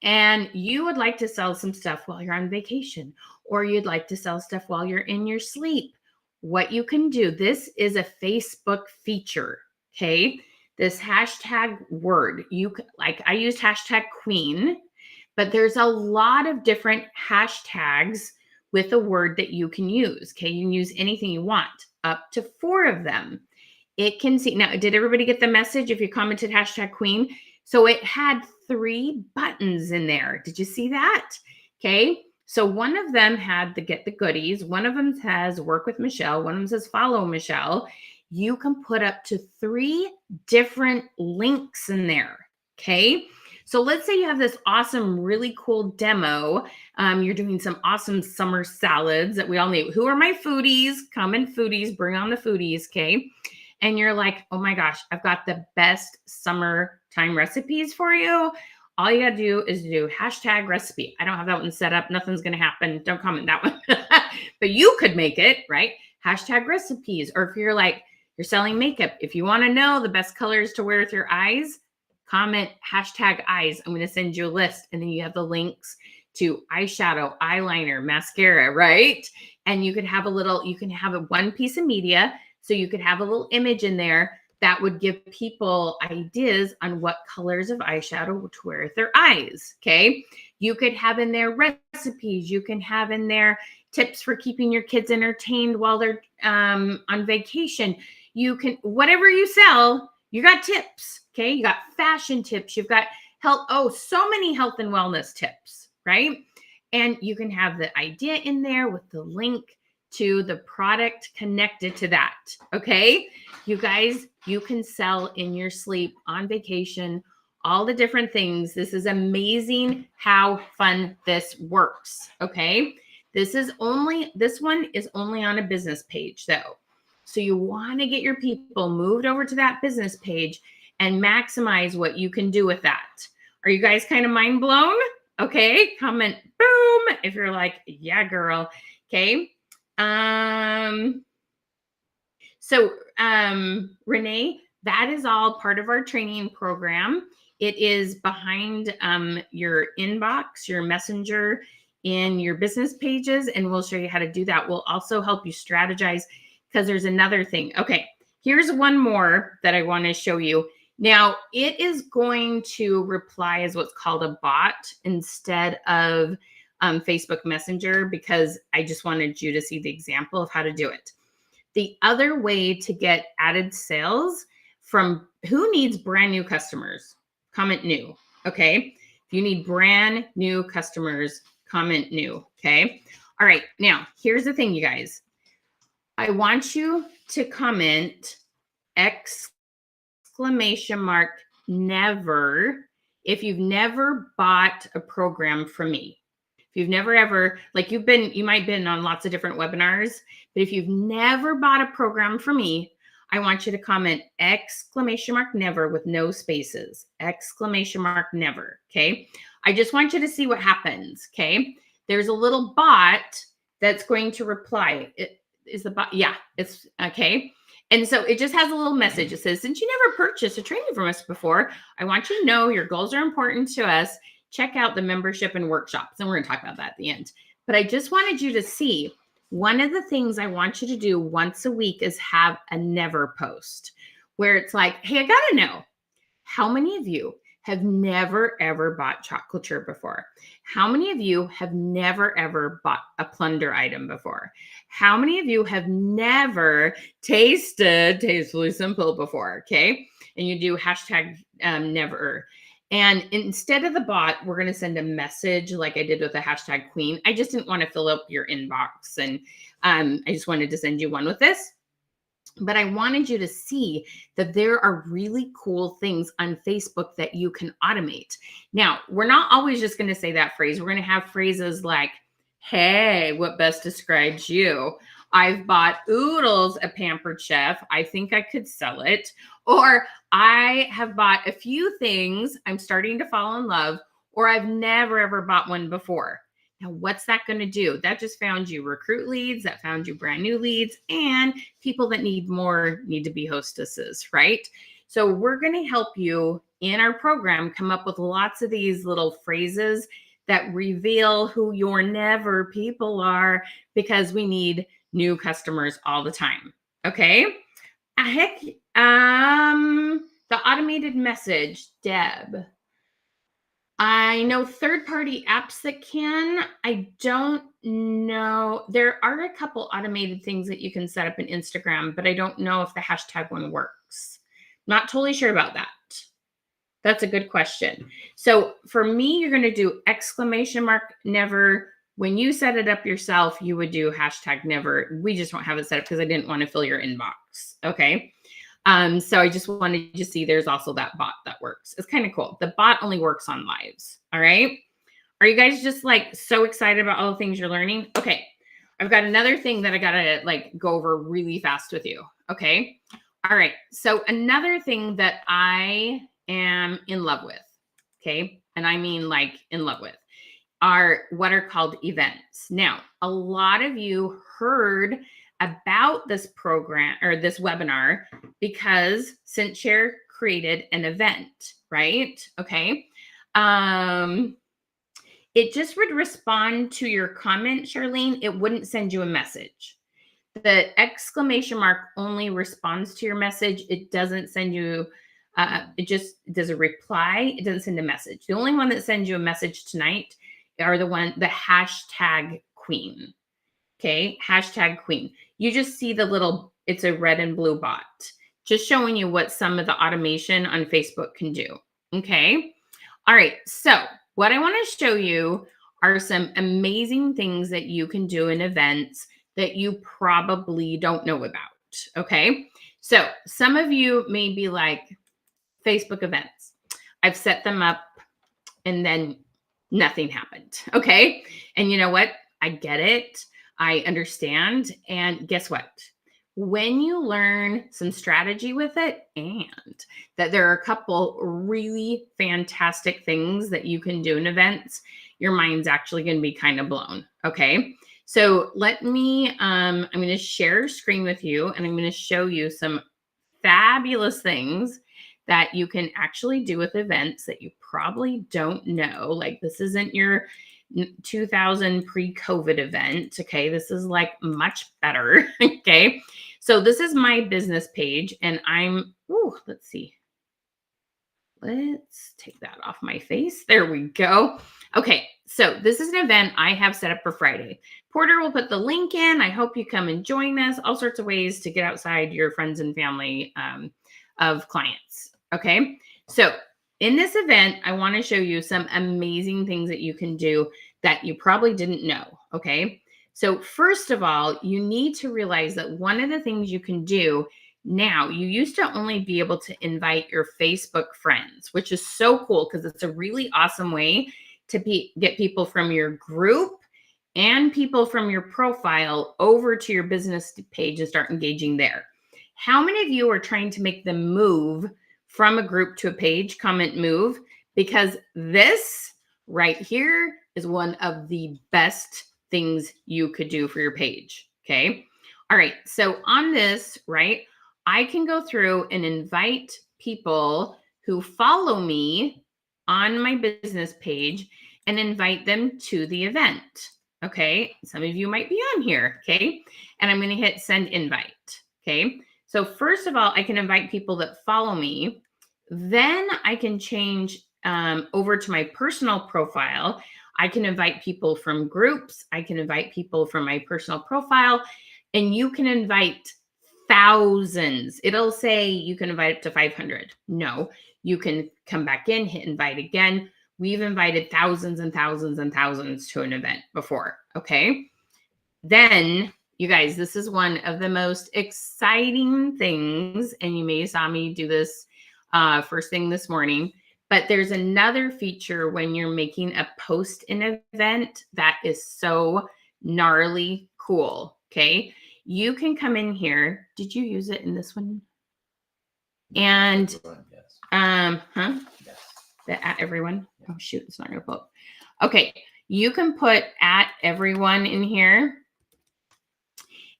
and you would like to sell some stuff while you're on vacation, or you'd like to sell stuff while you're in your sleep, what you can do, this is a Facebook feature, okay? This hashtag word, like I used hashtag queen, but there's a lot of different hashtags with a word that you can use, okay? You can use anything you want, up to 4 of them. It can see, now, did everybody get the message if you commented hashtag queen? So it had 3 buttons in there. Did you see that? Okay. So one of them had the get the goodies. One of them says work with Michelle. One of them says follow Michelle. You can put up to 3 different links in there. Okay. So let's say you have this awesome, really cool demo. You're doing some awesome summer salads that we all need. Who are my foodies? Comment foodies, bring on the foodies. Okay. And you're like, oh my gosh, I've got the best summertime recipes for you. All you gotta do is do hashtag recipe. I don't have that one set up. Nothing's gonna happen. Don't comment that one. But you could make it, right? Hashtag recipes. Or if you're like, you're selling makeup, if you wanna know the best colors to wear with your eyes, comment hashtag eyes. I'm gonna send you a list. And then you have the links to eyeshadow, eyeliner, mascara, right? And you can have a one piece of media. So you could have a little image in there that would give people ideas on what colors of eyeshadow to wear with their eyes, okay? You could have in there recipes. You can have in there tips for keeping your kids entertained while they're on vacation. You can, whatever you sell, you got tips, okay? You got fashion tips. You've got health, so many health and wellness tips, right? And you can have the idea in there with the link to the product connected to that. Okay. You guys, you can sell in your sleep, on vacation, all the different things. This is amazing how fun this works. Okay. This one is only on a business page though. So you want to get your people moved over to that business page and maximize what you can do with that. Are you guys kind of mind blown? Okay. Comment boom if you're like, yeah, girl. Okay. Renee, that is all part of our training program. It is behind your inbox, your messenger in your business pages, and we'll show you how to do that. We'll also help you strategize because there's another thing. Okay, here's one more that I want to show you. Now, it is going to reply as what's called a bot instead of Facebook Messenger, because I just wanted you to see the example of how to do it. The other way to get added sales from who needs brand new customers, comment new. Okay. If you need brand new customers, comment new. Okay. All right. Now, here's the thing, you guys. I want you to comment exclamation mark never if you've never bought a program from me. If you've never ever, like you might have been on lots of different webinars, but if you've never bought a program from me, I want you to comment exclamation mark never with no spaces, exclamation mark never. Okay. I just want you to see what happens. Okay. There's a little bot that's going to reply. It is the bot. Yeah, it's okay. And so it just has a little message. It says, since you never purchased a training from us before, I want you to know your goals are important to us. Check out the membership and workshops. And we're going to talk about that at the end. But I just wanted you to see one of the things I want you to do once a week is have a never post where it's like, hey, I got to know, how many of you have never, ever bought chocolate before? How many of you have never, ever bought a plunder item before? How many of you have never tasted Tastefully Simple before? Okay. And you do hashtag never. And instead of the bot, we're going to send a message like I did with the hashtag queen. I just didn't want to fill up your inbox. And I just wanted to send you one with this. But I wanted you to see that there are really cool things on Facebook that you can automate. Now, we're not always just going to say that phrase. We're going to have phrases like, hey, what best describes you? I've bought oodles of Pampered Chef. I think I could sell it. Or I have bought a few things. I'm starting to fall in love. Or I've never, ever bought one before. Now, what's that going to do? That just found you recruit leads, that found you brand new leads, and people that need to be hostesses, right? So we're going to help you in our program come up with lots of these little phrases that reveal who your never people are, because we need new customers all the time. Okay. Heck, the automated message, Deb. I know third-party apps that can. I don't know. There are a couple automated things that you can set up in Instagram, but I don't know if the hashtag one works. Not totally sure about that. That's a good question. So for me, you're going to do exclamation mark never. When you set it up yourself, you would do hashtag never. We just don't have it set up because I didn't want to fill your inbox. Okay. So I just wanted you to see there's also that bot that works. It's kind of cool. The bot only works on lives. All right. Are you guys just like so excited about all the things you're learning? Okay. I've got another thing that I got to like go over really fast with you. Okay. All right. So another thing that I am in love with, okay, and I mean like in love with, are what are called events. Now, a lot of you heard about this program or this webinar because ScentShare created an event, right? Okay. It just would respond to your comment, Charlene. It wouldn't send you a message. The exclamation mark only responds to your message. It doesn't send you, it just does a reply. It doesn't send a message. The only one that sends you a message tonight are the hashtag queen. Okay, hashtag queen. You just see the little, it's a red and blue bot, just showing you what some of the automation on Facebook can do. Okay. All right. So what I want to show you are some amazing things that you can do in events that you probably don't know about. Okay. So some of you may be like, Facebook events, I've set them up and then nothing happened. Okay. And you know what? I get it. I understand. And guess what? When you learn some strategy with it, and that there are a couple really fantastic things that you can do in events, your mind's actually going to be kind of blown. Okay. So let me, I'm going to share screen with you and I'm going to show you some fabulous things that you can actually do with events that you probably don't know. Like this isn't your 2000 pre-COVID event. Okay. This is like much better. Okay. So this is my business page and let's see. Let's take that off my face. There we go. Okay. So this is an event I have set up for Friday. Porter will put the link in. I hope you come and join us. All sorts of ways to get outside your friends and family of clients. Okay. So in this event, I want to show you some amazing things that you can do that you probably didn't know. Okay. So first of all, you need to realize that one of the things you can do now, you used to only be able to invite your Facebook friends, which is so cool because it's a really awesome way to get people from your group and people from your profile over to your business page and start engaging there. How many of you are trying to make them move from a group to a page? Comment move, because this right here is one of the best things you could do for your page. Okay. All right. So on this, right, I can go through and invite people who follow me on my business page and invite them to the event. Okay. Some of you might be on here. Okay. And I'm going to hit send invite. Okay. So first of all, I can invite people that follow me. Then I can change over to my personal profile. I can invite people from groups. I can invite people from my personal profile, and you can invite thousands. It'll say you can invite up to 500. No, you can come back in, hit invite again. We've invited thousands and thousands and thousands to an event before. Okay. Then you guys, this is one of the most exciting things. And you may have saw me do this first thing this morning, but there's another feature when you're making a post in an event that is so gnarly cool. Okay. You can come in here. Did you use it in this one? And yes. The at everyone. Oh shoot, it's not gonna pull up. Okay, you can put at everyone in here,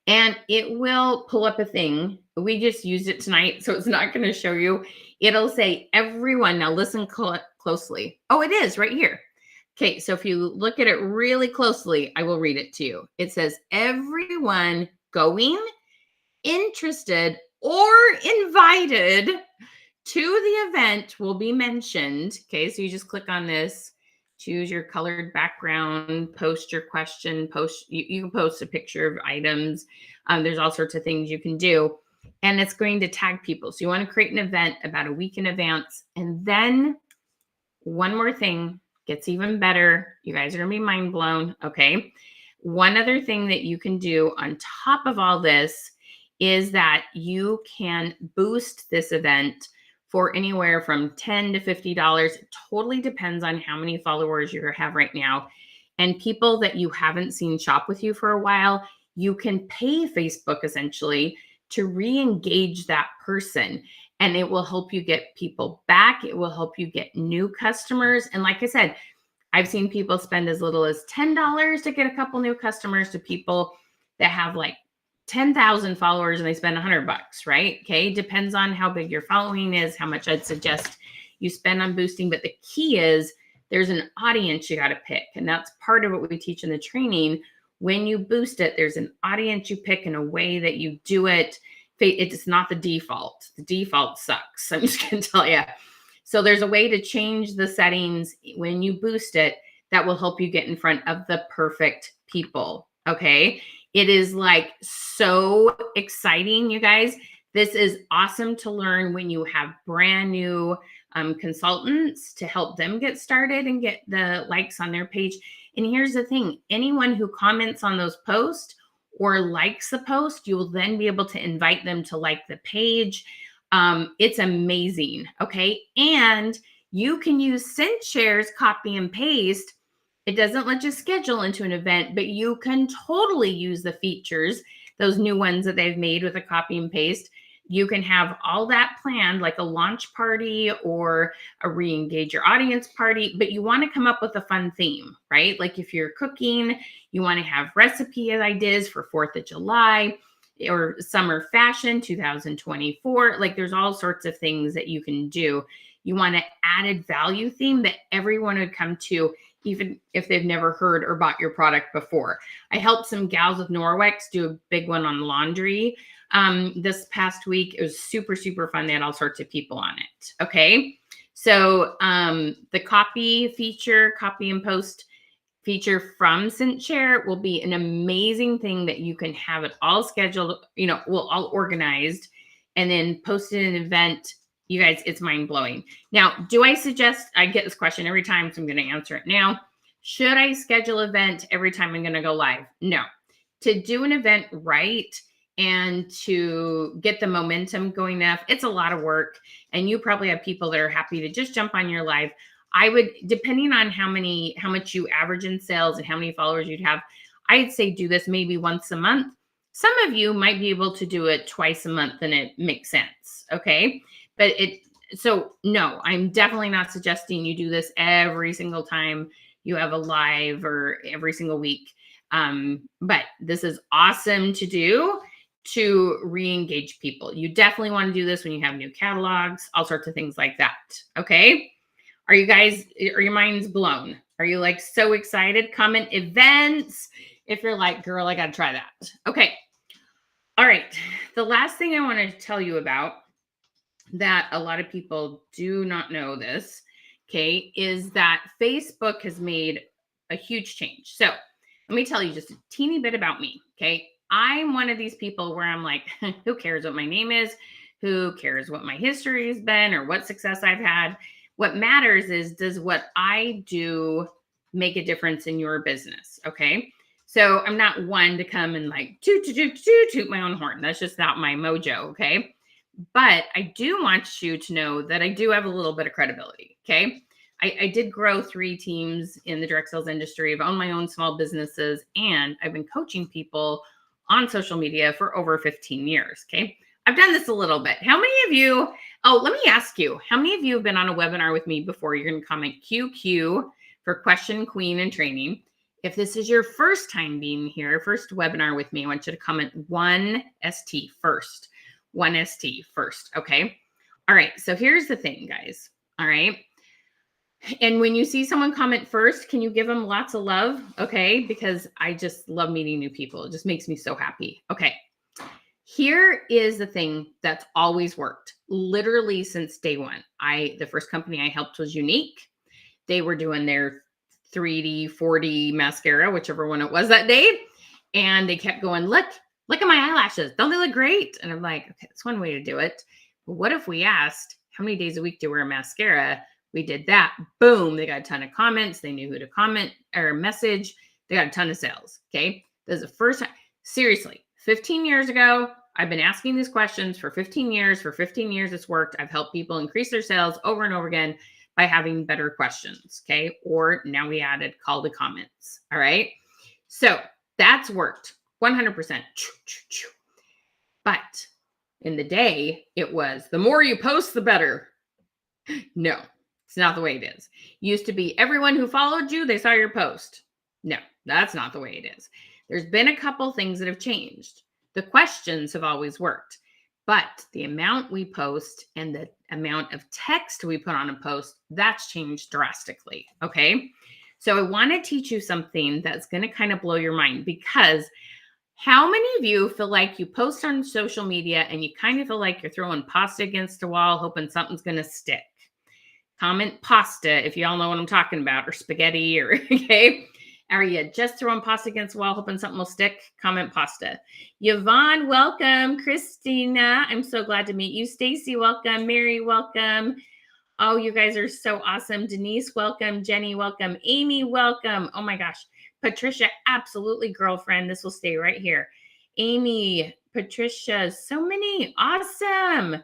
and it will pull up a thing. We just used it tonight, so it's not going to show you. It'll say everyone. Now listen closely. Oh, it is right here. Okay, so if you look at it really closely, I will read it to you. It says, everyone going, interested, or invited to the event will be mentioned. Okay, so you just click on this, choose your colored background, post your question, you can post a picture of items. There's all sorts of things you can do. And it's going to tag people. So you want to create an event about a week in advance. And then one more thing gets even better. You guys are going to be mind blown. Okay. One other thing that you can do on top of all this is that you can boost this event for anywhere from $10 to $50. It totally depends on how many followers you have right now. And people that you haven't seen shop with you for a while, you can pay Facebook essentially to re-engage that person. And it will help you get people back. It will help you get new customers. And like I said, I've seen people spend as little as $10 to get a couple new customers, to people that have like 10,000 followers and they spend $100, right? Okay. Depends on how big your following is, how much I'd suggest you spend on boosting. But the key is there's an audience you got to pick. And that's part of what we teach in the training. When you boost it, there's an audience you pick in a way that you do it. It's not the default. The default sucks. I'm just going to tell you. So there's a way to change the settings when you boost it that will help you get in front of the perfect people. Okay. It is like so exciting, you guys. This is awesome to learn when you have brand new consultants to help them get started and get the likes on their page. And here's the thing, anyone who comments on those posts or likes the post, you will then be able to invite them to like the page. It's amazing. Okay. And you can use Sent Shares, copy and paste. It doesn't let you schedule into an event, but you can totally use the features, those new ones that they've made with a copy and paste. You can have all that planned, like a launch party or a re-engage your audience party, but you want to come up with a fun theme, right? Like if you're cooking, you want to have recipe ideas for 4th of July or summer fashion 2024. Like there's all sorts of things that you can do. You want an added value theme that everyone would come to, even if they've never heard or bought your product before. I helped some gals with Norwex do a big one on laundry this past week. It was super, super fun. They had all sorts of people on it. Okay. So the copy feature, copy and post feature from ScentShare will be an amazing thing that you can have it all scheduled, all organized, and then post it in an event. You guys, it's mind blowing. Now, do I suggest, I get this question every time, so I'm going to answer it now. Should I schedule an event every time I'm going to go live? No. To do an event right and to get the momentum going enough, it's a lot of work. And you probably have people that are happy to just jump on your live. I would, depending on how much you average in sales and how many followers you'd have, I'd say do this maybe once a month. Some of you might be able to do it twice a month and it makes sense. Okay. But so no, I'm definitely not suggesting you do this every single time you have a live or every single week. But this is awesome to do to re-engage people. You definitely want to do this when you have new catalogs, all sorts of things like that. Okay. Are your minds blown? Are you like so excited? Comment events if you're like, girl, I got to try that. Okay. All right. The last thing I want to tell you about that a lot of people do not know this, okay, is that Facebook has made a huge change. So let me tell you just a teeny bit about me, okay? I'm one of these people where I'm like, who cares what my name is? Who cares what my history has been or what success I've had? What matters is, does what I do make a difference in your business? Okay. So I'm not one to come and like toot my own horn. That's just not my mojo. Okay. But I do want you to know that I do have a little bit of credibility. Okay. I did grow 3 teams in the direct sales industry. I've owned my own small businesses, and I've been coaching people on social media for over 15 years. Okay. I've done this a little bit. How many of you, let me ask you, how many of you have been on a webinar with me before? You're going to comment QQ for question, queen, and training. If this is your first time being here, first webinar with me, I want you to comment 1ST first. 1ST first. Okay. All right. So here's the thing, guys. All right. And when you see someone comment first, can you give them lots of love? Okay, because I just love meeting new people. It just makes me so happy. Okay. Here is the thing that's always worked, literally since day one. The first company I helped was Unique. They were doing their 3D, 4D mascara, whichever one it was that day. And they kept going, look at my eyelashes. Don't they look great? And I'm like, okay, that's one way to do it. But what if we asked how many days a week do you wear mascara? We did that. Boom. They got a ton of comments. They knew who to comment or message. They got a ton of sales. Okay. This is the first time. Seriously, 15 years ago, I've been asking these questions for 15 years. For 15 years, it's worked. I've helped people increase their sales over and over again by having better questions. Okay. Or now we added call to comments. All right. So that's worked 100%. But in the day, it was the more you post, the better. No, it's not the way it is. Used to be everyone who followed you, they saw your post. No, that's not the way it is. There's been a couple things that have changed. The questions have always worked, but the amount we post and the amount of text we put on a post, that's changed drastically. Okay. So I want to teach you something that's going to kind of blow your mind, because how many of you feel like you post on social media and you kind of feel like you're throwing pasta against a wall, hoping something's going to stick? Comment pasta if y'all know what I'm talking about, or spaghetti, or okay. Are you just throwing pasta against the wall, hoping something will stick? Comment pasta. Yvonne, welcome. Christina, I'm so glad to meet you. Stacy, welcome. Mary, welcome. Oh, you guys are so awesome. Denise, welcome. Jenny, welcome. Amy, welcome. Oh my gosh. Patricia, absolutely, girlfriend. This will stay right here. Amy, Patricia, so many. Awesome.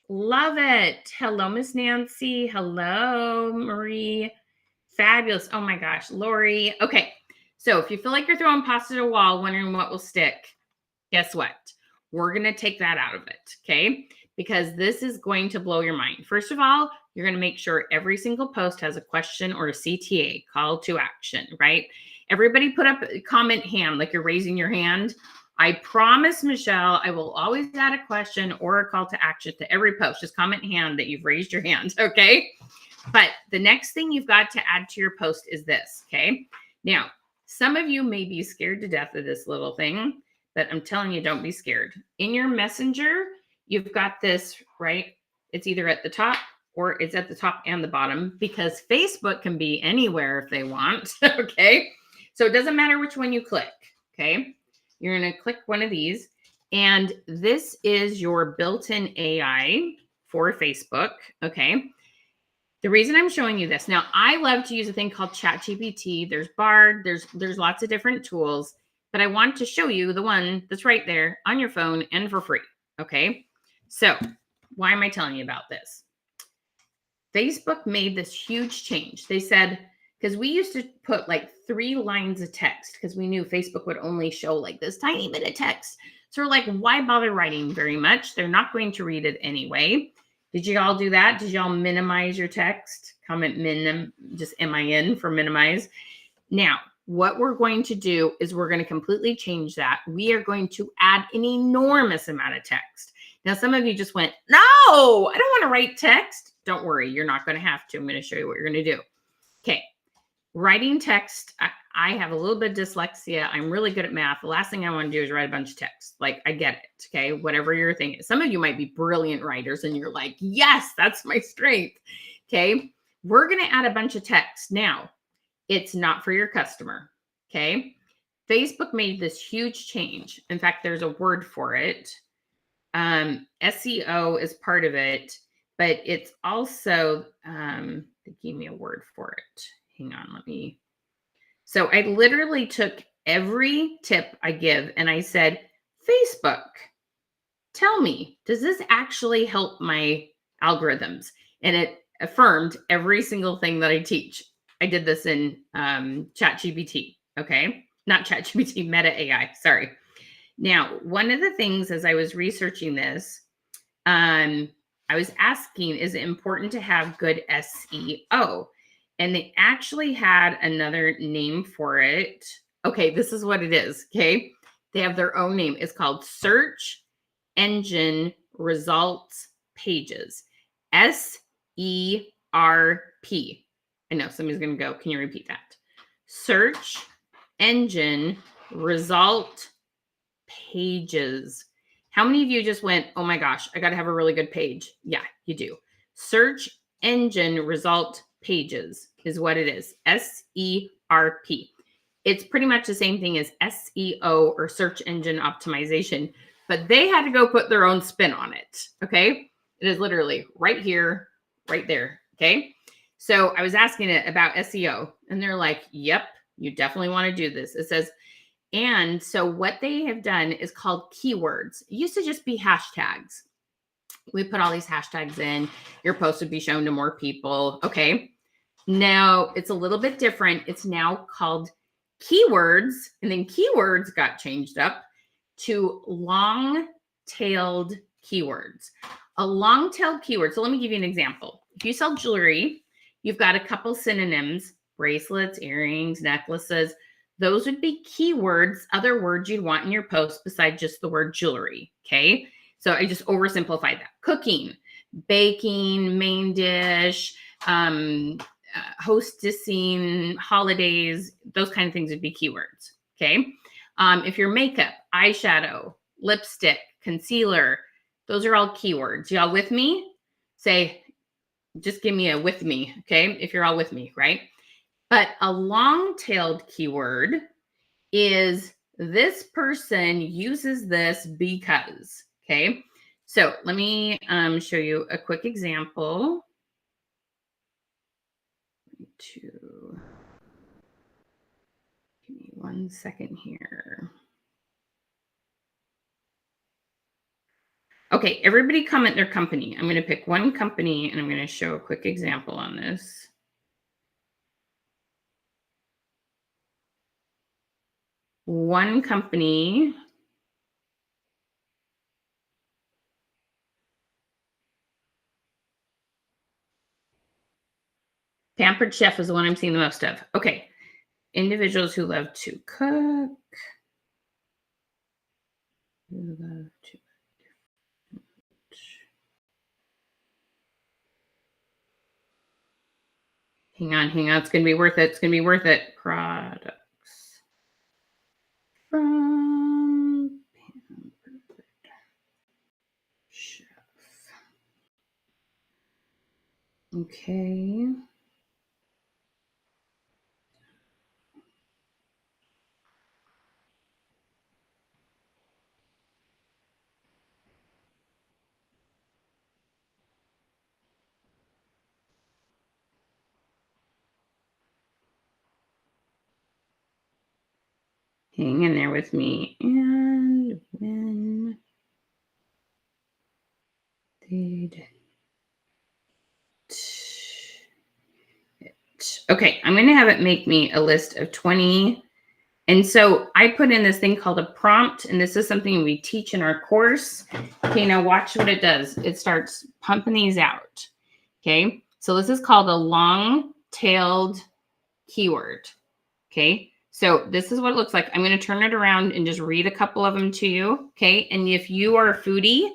Love it. Hello, Miss Nancy. Hello, Marie. Fabulous. Oh my gosh, Lori. Okay. So if you feel like you're throwing pasta at a wall, wondering what will stick, guess what? We're going to take that out of it. Okay. Because this is going to blow your mind. First of all, you're going to make sure every single post has a question or a CTA, call to action, right? Everybody put up a comment hand, like you're raising your hand. I promise, Michelle, I will always add a question or a call to action to every post. Just comment hand that you've raised your hand. Okay. But the next thing you've got to add to your post is this. Okay. Now, some of you may be scared to death of this little thing, but I'm telling you, don't be scared. In your messenger, you've got this, right? It's either at the top or it's at the top and the bottom, because Facebook can be anywhere if they want. Okay. So it doesn't matter which one you click. Okay. You're going to click one of these, and this is your built-in AI for Facebook. Okay. The reason I'm showing you this, now I love to use a thing called ChatGPT. There's Bard, there's lots of different tools, but I want to show you the one that's right there on your phone and for free. Okay. So why am I telling you about this? Facebook made this huge change. They said, because we used to put like 3 lines of text because we knew Facebook would only show like this tiny bit of text. So we're like, why bother writing very much? They're not going to read it anyway. Did you all do that? Did y'all minimize your text? Comment just MIN for minimize. Now, what we're going to do is we're going to completely change that. We are going to add an enormous amount of text. Now, some of you just went, no, I don't want to write text. Don't worry, you're not going to have to. I'm going to show you what you're going to do. Okay. Writing text, I have a little bit of dyslexia. I'm really good at math. The last thing I want to do is write a bunch of text. Like, I get it. Okay. Whatever your thing is. Some of you might be brilliant writers and you're like, yes, that's my strength. Okay. We're going to add a bunch of text. Now, it's not for your customer. Okay. Facebook made this huge change. In fact, there's a word for it. SEO is part of it, but it's also, they gave me a word for it. Hang on, so I literally took every tip I give and I said, Facebook, tell me, does this actually help my algorithms? And it affirmed every single thing that I teach. I did this in ChatGPT. Okay. Not ChatGPT, Meta AI. Sorry. Now, one of the things as I was researching this, I was asking, is it important to have good SEO? And they actually had another name for it. Okay, this is what it is. Okay. They have their own name. It's called Search Engine Results Pages. SEO. I know somebody's going to go, can you repeat that? Search engine result pages. How many of you just went, oh my gosh, I got to have a really good page? Yeah, you do. Search engine result pages is what it is. SERP. It's pretty much the same thing as SEO or search engine optimization, but they had to go put their own spin on it. Okay. It is literally right here, right there. Okay. So I was asking it about SEO and they're like, yep, you definitely want to do this. It says, and so what they have done is called keywords. It used to just be hashtags. We put all these hashtags in, your post would be shown to more people. Okay. Now it's a little bit different. It's now called keywords, and then keywords got changed up to long-tailed keywords. A long-tailed keyword. So let me give you an example. If you sell jewelry, you've got a couple synonyms, bracelets, earrings, necklaces. Those would be keywords, other words you'd want in your post besides just the word jewelry. Okay. So I just oversimplified that. Cooking, baking, main dish, hostessing, holidays, those kind of things would be keywords. Okay. If your makeup, eyeshadow, lipstick, concealer, those are all keywords. Y'all with me? Say, just give me a with me. Okay. If you're all with me, right? But a long-tailed keyword is this person uses this because, okay? So let me show you a quick example. Give me 1 second here. Okay, everybody comment their company. I'm going to pick one company and I'm going to show a quick example on this. One company. Pampered Chef is the one I'm seeing the most of. Okay. Individuals who love to cook. Who love to Hang on. It's going to be worth it. It's going to be worth it. Products from Pampered Chef. Okay. Hang in there with me. And when did it? Okay, I'm going to have it make me a list of 20. And so I put in this thing called a prompt, and this is something we teach in our course. Okay, now watch what it does. It starts pumping these out. Okay, so this is called a long-tailed keyword. Okay, so this is what it looks like. I'm going to turn it around and just read a couple of them to you. Okay, and if you are a foodie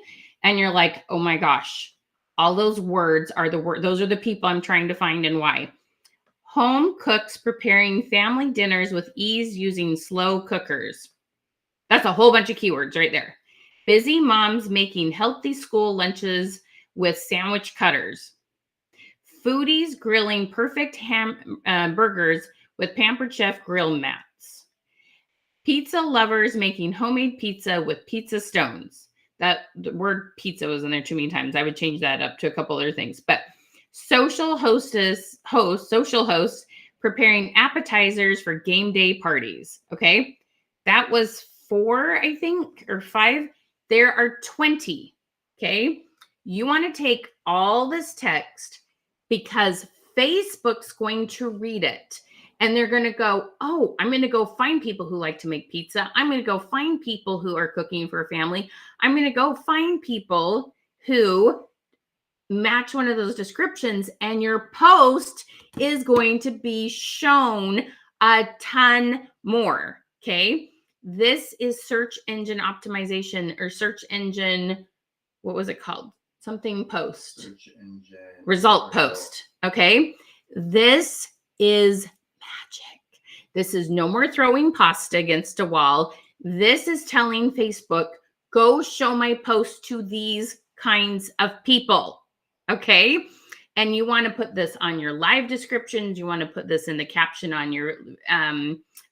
and you're like, oh my gosh, all those words are those are the people I'm trying to find and why. Home cooks preparing family dinners with ease using slow cookers. That's a whole bunch of keywords right there. Busy moms making healthy school lunches with sandwich cutters. Foodies grilling perfect burgers with Pampered Chef grill mats. Pizza lovers making homemade pizza with pizza stones. That the word pizza was in there too many times. I would change that up to a couple other things. But social hosts preparing appetizers for game day parties. Okay. That was 4, I think, or 5. There are 20. Okay. You want to take all this text because Facebook's going to read it. And they're going to go, oh, I'm going to go find people who like to make pizza. I'm going to go find people who are cooking for a family. I'm going to go find people who match one of those descriptions, and your post is going to be shown a ton more. Okay. This is search engine optimization or search engine. What was it called? Something post. Search engine result post. Okay. This is magic. This is no more throwing pasta against a wall. This is telling Facebook, go show my post to these kinds of people. Okay. And you want to put this on your live descriptions. You want to put this in the caption on your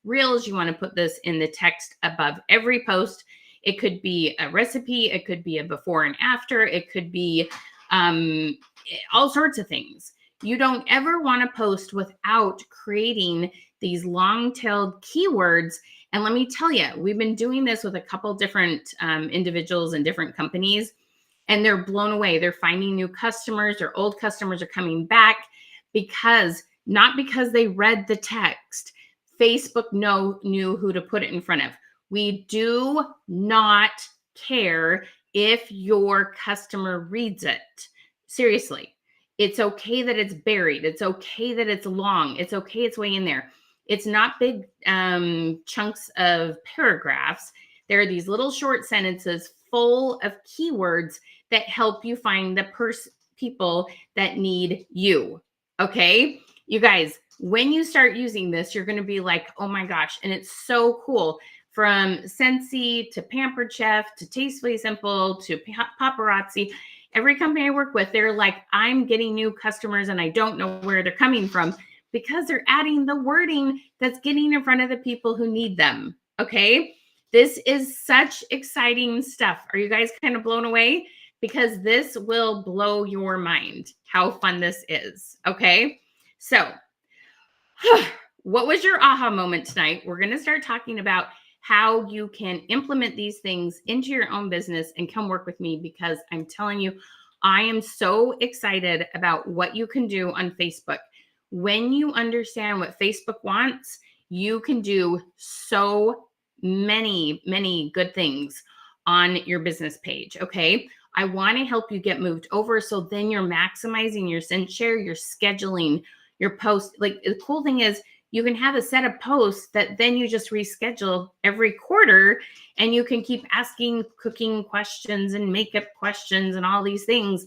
reels. You want to put this in the text above every post. It could be a recipe. It could be a before and after. It could be all sorts of things. You don't ever want to post without creating these long-tailed keywords. And let me tell you, we've been doing this with a couple different individuals and different companies, and they're blown away. They're finding new customers. Their old customers are coming back not because they read the text. Facebook knew who to put it in front of. We do not care if your customer reads it. Seriously. It's okay that it's buried. It's okay that it's long. It's okay it's way in there. It's not big chunks of paragraphs. There are these little short sentences full of keywords that help you find the people that need you. Okay? You guys, when you start using this, you're going to be like, oh my gosh. And it's so cool. From Scentsy to Pampered Chef to Tastefully Simple to Paparazzi. Every company I work with, they're like, I'm getting new customers and I don't know where they're coming from because they're adding the wording that's getting in front of the people who need them. Okay. This is such exciting stuff. Are you guys kind of blown away? Because this will blow your mind how fun this is. Okay. So what was your aha moment tonight? We're going to start talking about how you can implement these things into your own business and come work with me, because I'm telling you, I am so excited about what you can do on Facebook. When you understand what Facebook wants, you can do so many good things on your business page. Okay. I want to help you get moved over. So then you're maximizing your send share, your scheduling, your post. Like the cool thing is, you can have a set of posts that then you just reschedule every quarter, and you can keep asking cooking questions and makeup questions and all these things.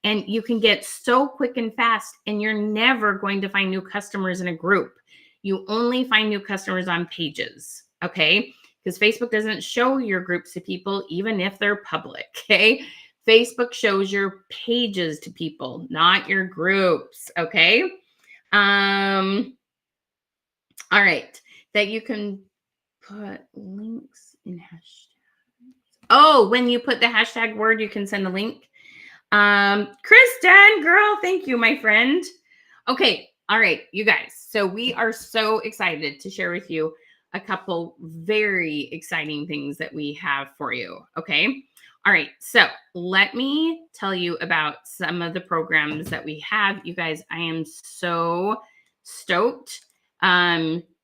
And you can get so quick and fast, and you're never going to find new customers in a group. You only find new customers on pages. Okay. Because Facebook doesn't show your groups to people, even if they're public. Okay. Facebook shows your pages to people, not your groups. Okay. All right, that you can put links in hashtags. Oh, when you put the hashtag word, you can send a link. Kristen, girl, thank you, my friend. Okay, all right, you guys. So we are so excited to share with you a couple very exciting things that we have for you. Okay. All right. So let me tell you about some of the programs that we have. You guys, I am so stoked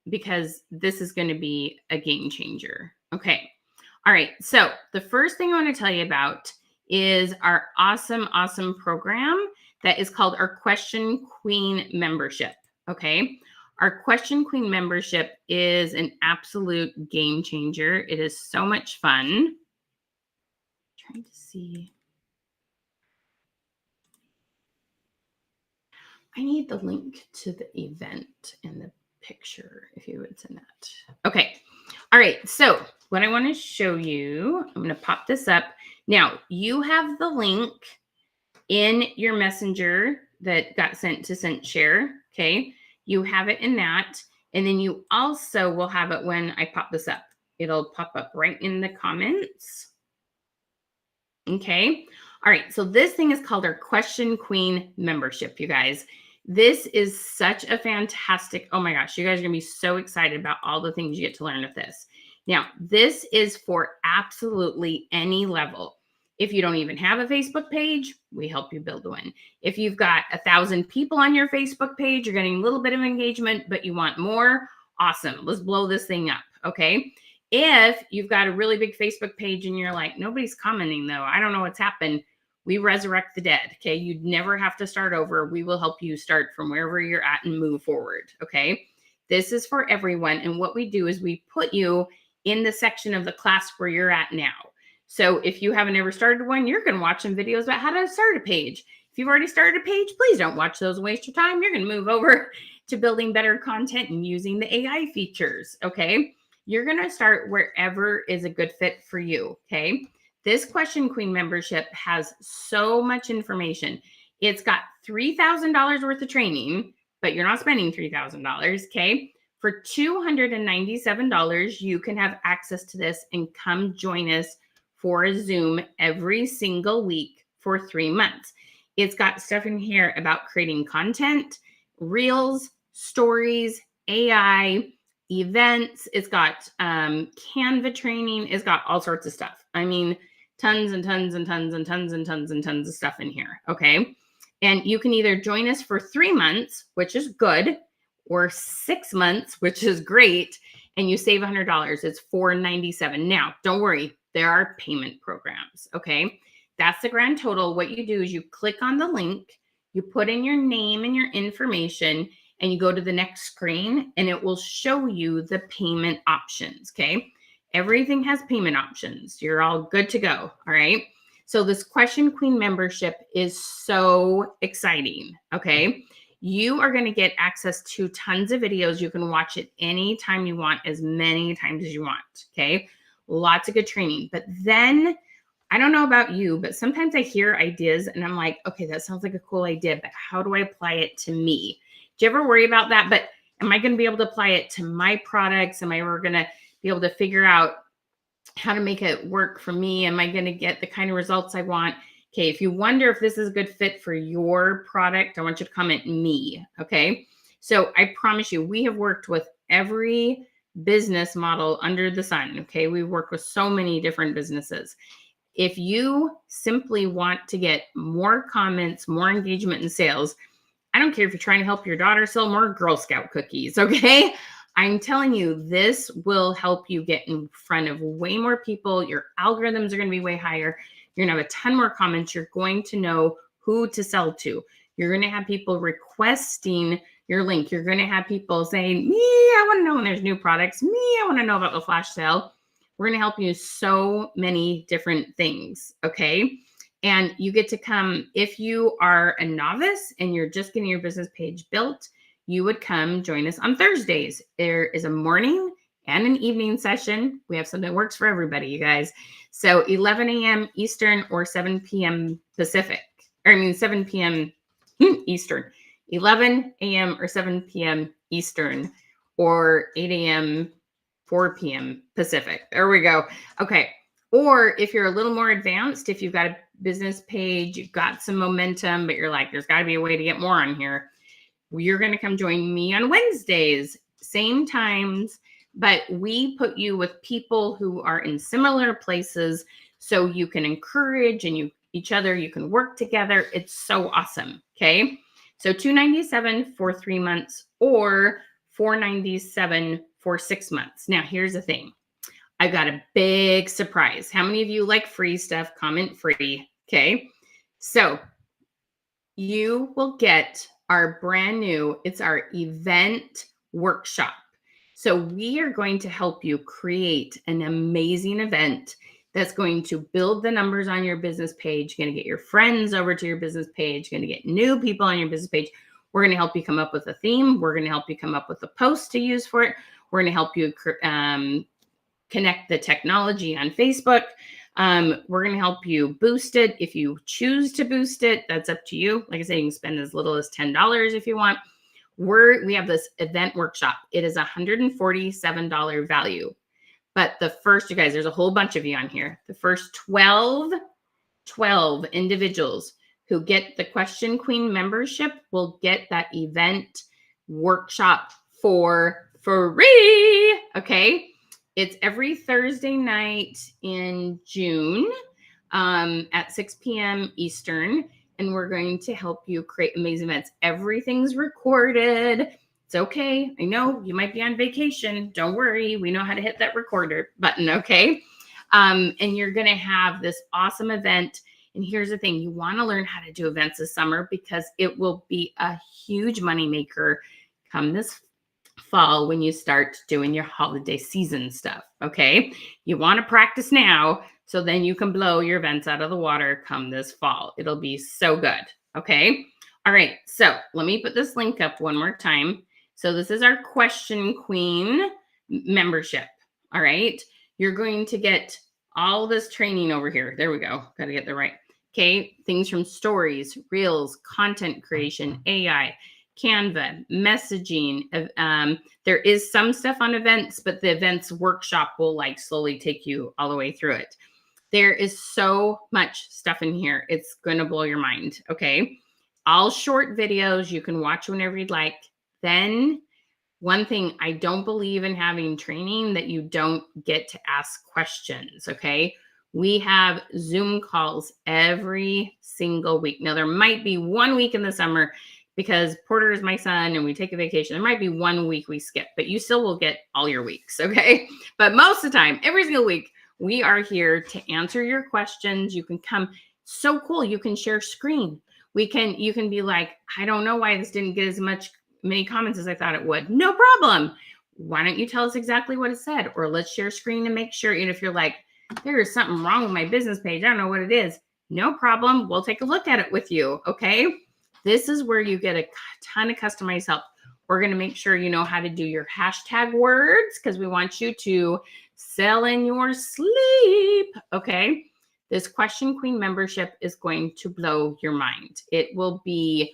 because this is going to be a game changer. Okay. All right. So the first thing I want to tell you about is our awesome program that is called our Question Queen membership. Okay. Our Question Queen membership is an absolute game changer. It is so much fun. Trying to see. I need the link to the event in the picture, if you would send that. Okay. All right. So what I want to show you, I'm going to pop this up. Now, you have the link in your messenger that got sent to Sent Share. Okay. You have it in that. And then you also will have it when I pop this up. It'll pop up right in the comments. Okay. All right. So this thing is called our Question Queen membership, you guys. This is such a fantastic, oh my gosh, you guys are going to be so excited about all the things you get to learn with this. Now, this is for absolutely any level. If you don't even have a Facebook page, we help you build one. If you've got 1,000 people on your Facebook page, you're getting a little bit of engagement, but you want more, awesome. Let's blow this thing up. Okay. If you've got a really big Facebook page and you're like, nobody's commenting though, I don't know what's happened, we resurrect the dead. Okay. You'd never have to start over. We will help you start from wherever you're at and move forward. Okay. This is for everyone. And what we do is we put you in the section of the class where you're at now. So if you haven't ever started one, you're going to watch some videos about how to start a page. If you've already started a page, please don't watch those and waste your time. You're going to move over to building better content and using the AI features. Okay. You're going to start wherever is a good fit for you. Okay. This Question Queen membership has so much information. It's got $3,000 worth of training, but you're not spending $3,000. Okay. For $297, you can have access to this and come join us for a Zoom every single week for 3 months. It's got stuff in here about creating content, reels, stories, AI, events. It's got Canva training. It's got all sorts of stuff. I mean, tons and tons and tons and tons and tons and tons of stuff in here. Okay. And you can either join us for 3 months, which is good, or 6 months, which is great. And you save $100. It's $497. Now, don't worry. There are payment programs. Okay. That's the grand total. What you do is you click on the link, you put in your name and your information, and you go to the next screen and it will show you the payment options. Okay. Everything has payment options. You're all good to go. All right. So this Question Queen membership is so exciting. Okay. You are going to get access to tons of videos. You can watch it anytime you want, as many times as you want. Okay. Lots of good training. But then I don't know about you, but sometimes I hear ideas and I'm like, okay, that sounds like a cool idea, but how do I apply it to me? Do you ever worry about that? But am I going to be able to apply it to my products? Am I ever going to be able to figure out how to make it work for me? Am I going to get the kind of results I want? Okay, if you wonder if this is a good fit for your product, I want you to comment me, okay? So I promise you, we have worked with every business model under the sun, okay? We work with so many different businesses. If you simply want to get more comments, more engagement and sales, I don't care if you're trying to help your daughter sell more Girl Scout cookies, okay? I'm telling you, this will help you get in front of way more people. Your algorithms are going to be way higher. You're going to have a ton more comments. You're going to know who to sell to. You're going to have people requesting your link. You're going to have people saying, me, I want to know when there's new products. Me, I want to know about the flash sale. We're going to help you so many different things, okay? And you get to come, if you are a novice and you're just getting your business page built, you would come join us on Thursdays. There is a morning and an evening session. We have something that works for everybody, you guys. So 11 a.m. Eastern or 7 p.m. Pacific, 7 p.m. Eastern, 11 a.m. or 7 p.m. Eastern, or 8 a.m. 4 p.m. Pacific. There we go. Okay. Or if you're a little more advanced, if you've got a business page, you've got some momentum, but you're like, there's got to be a way to get more on here. You're going to come join me on Wednesdays, same times, but we put you with people who are in similar places so you can encourage and each other, you can work together. It's so awesome. Okay. So $297 for 3 months or $497 for 6 months. Now, here's the thing. I've got a big surprise. How many of you like free stuff? Comment free. Okay. So you will get our brand new, it's our event workshop. So we are going to help you create an amazing event that's going to build the numbers on your business page. You're going to get your friends over to your business page. You're going to get new people on your business page. We're going to help you come up with a theme. We're going to help you come up with a post to use for it. We're going to help you connect the technology on Facebook. We're going to help you boost it. If you choose to boost it, that's up to you. Like I said, you can spend as little as $10 if you want. We have this event workshop. It is $147 value. But the first, you guys, there's a whole bunch of you on here. The first 12 individuals who get the Question Queen membership will get that event workshop for free. Okay. It's every Thursday night in June at 6 p.m. Eastern. And we're going to help you create amazing events. Everything's recorded. It's okay. I know you might be on vacation. Don't worry. We know how to hit that recorder button, okay? And you're going to have this awesome event. And here's the thing. You want to learn how to do events this summer because it will be a huge moneymaker come this fall when you start doing your holiday season stuff, okay? You want to practice now so then you can blow your events out of the water come this fall. It'll be so good, Okay. All right. So let me put this link up one more time. So this is our Question Queen membership. All right. You're going to get all this training over here. There we go. Got to get the right. Okay. Things from stories, reels, content creation, AI, Canva, messaging. There is some stuff on events, but the events workshop will like slowly take you all the way through it. There is so much stuff in here. It's going to blow your mind. Okay. All short videos. You can watch whenever you'd like. Then, one thing, I don't believe in having training that you don't get to ask questions. Okay. We have Zoom calls every single week. Now, there might be 1 week in the summer because Porter is my son and we take a vacation. There might be 1 week we skip, but you still will get all your weeks. Okay. But most of the time, every single week, we are here to answer your questions. You can come. So cool. You can share screen. You can be like, I don't know why this didn't get as many comments as I thought it would. No problem. Why don't you tell us exactly what it said? Or let's share screen and make sure. And if you're like, there is something wrong with my business page, I don't know what it is. No problem. We'll take a look at it with you. Okay. This is where you get a ton of customized help. We're going to make sure you know how to do your hashtag words because we want you to sell in your sleep. Okay. This Question Queen membership is going to blow your mind. It will be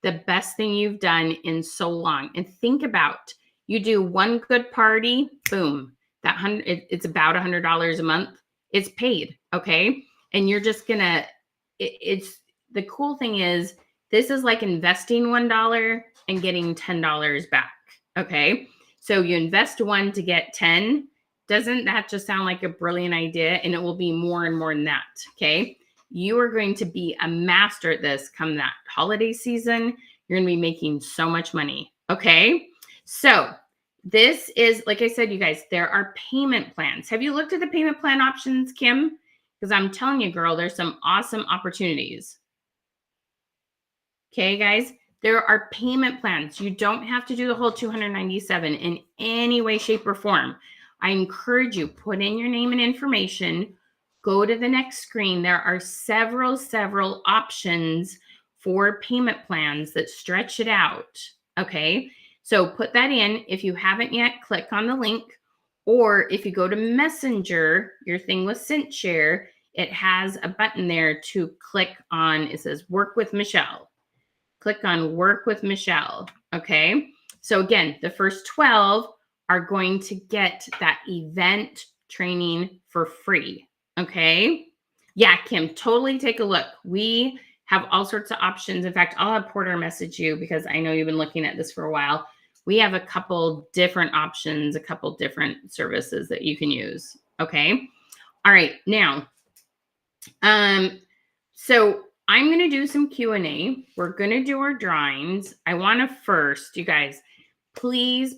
the best thing you've done in so long. And think about, you do one good party, boom, it's about $100 a month. It's paid. Okay. And you're just gonna, it's the cool thing is this is like investing $1 and getting $10 back. Okay. So you invest 1 to get 10. Doesn't that just sound like a brilliant idea? And it will be more and more than that. Okay. You are going to be a master at this come that holiday season. You're going to be making so much money. Okay. So this is, like I said, you guys, there are payment plans. Have you looked at the payment plan options, Kim? Because I'm telling you, girl, there's some awesome opportunities. Okay, guys, there are payment plans. You don't have to do the whole $297 in any way, shape, or form. I encourage you, put in your name and information. Go to the next screen. There are several options for payment plans that stretch it out. Okay, so put that in. If you haven't yet, click on the link. Or if you go to Messenger, your thing with SendShare, it has a button there to click on. It says Work with Michelle. Click on Work with Michelle. Okay, so again, the first 12 are going to get that event training for free. Okay. Yeah, Kim, totally take a look. We have all sorts of options. In fact, I'll have Porter message you because I know you've been looking at this for a while. We have a couple different options, a couple different services that you can use. Okay. All right. Now, so I'm going to do some Q&A. We're going to do our drawings. I want to first, you guys, please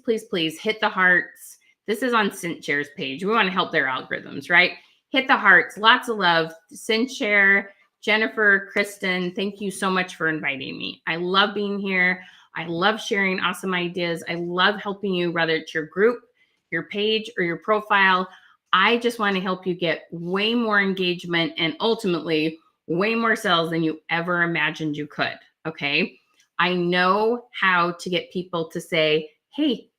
hit the hearts. This is on SendShare's page. We want to help their algorithms, right? Hit the hearts. Lots of love. SendShare, Jennifer, Kristen, thank you so much for inviting me. I love being here. I love sharing awesome ideas. I love helping you, whether it's your group, your page, or your profile. I just want to help you get way more engagement and ultimately way more sales than you ever imagined you could. Okay. I know how to get people to say, hey,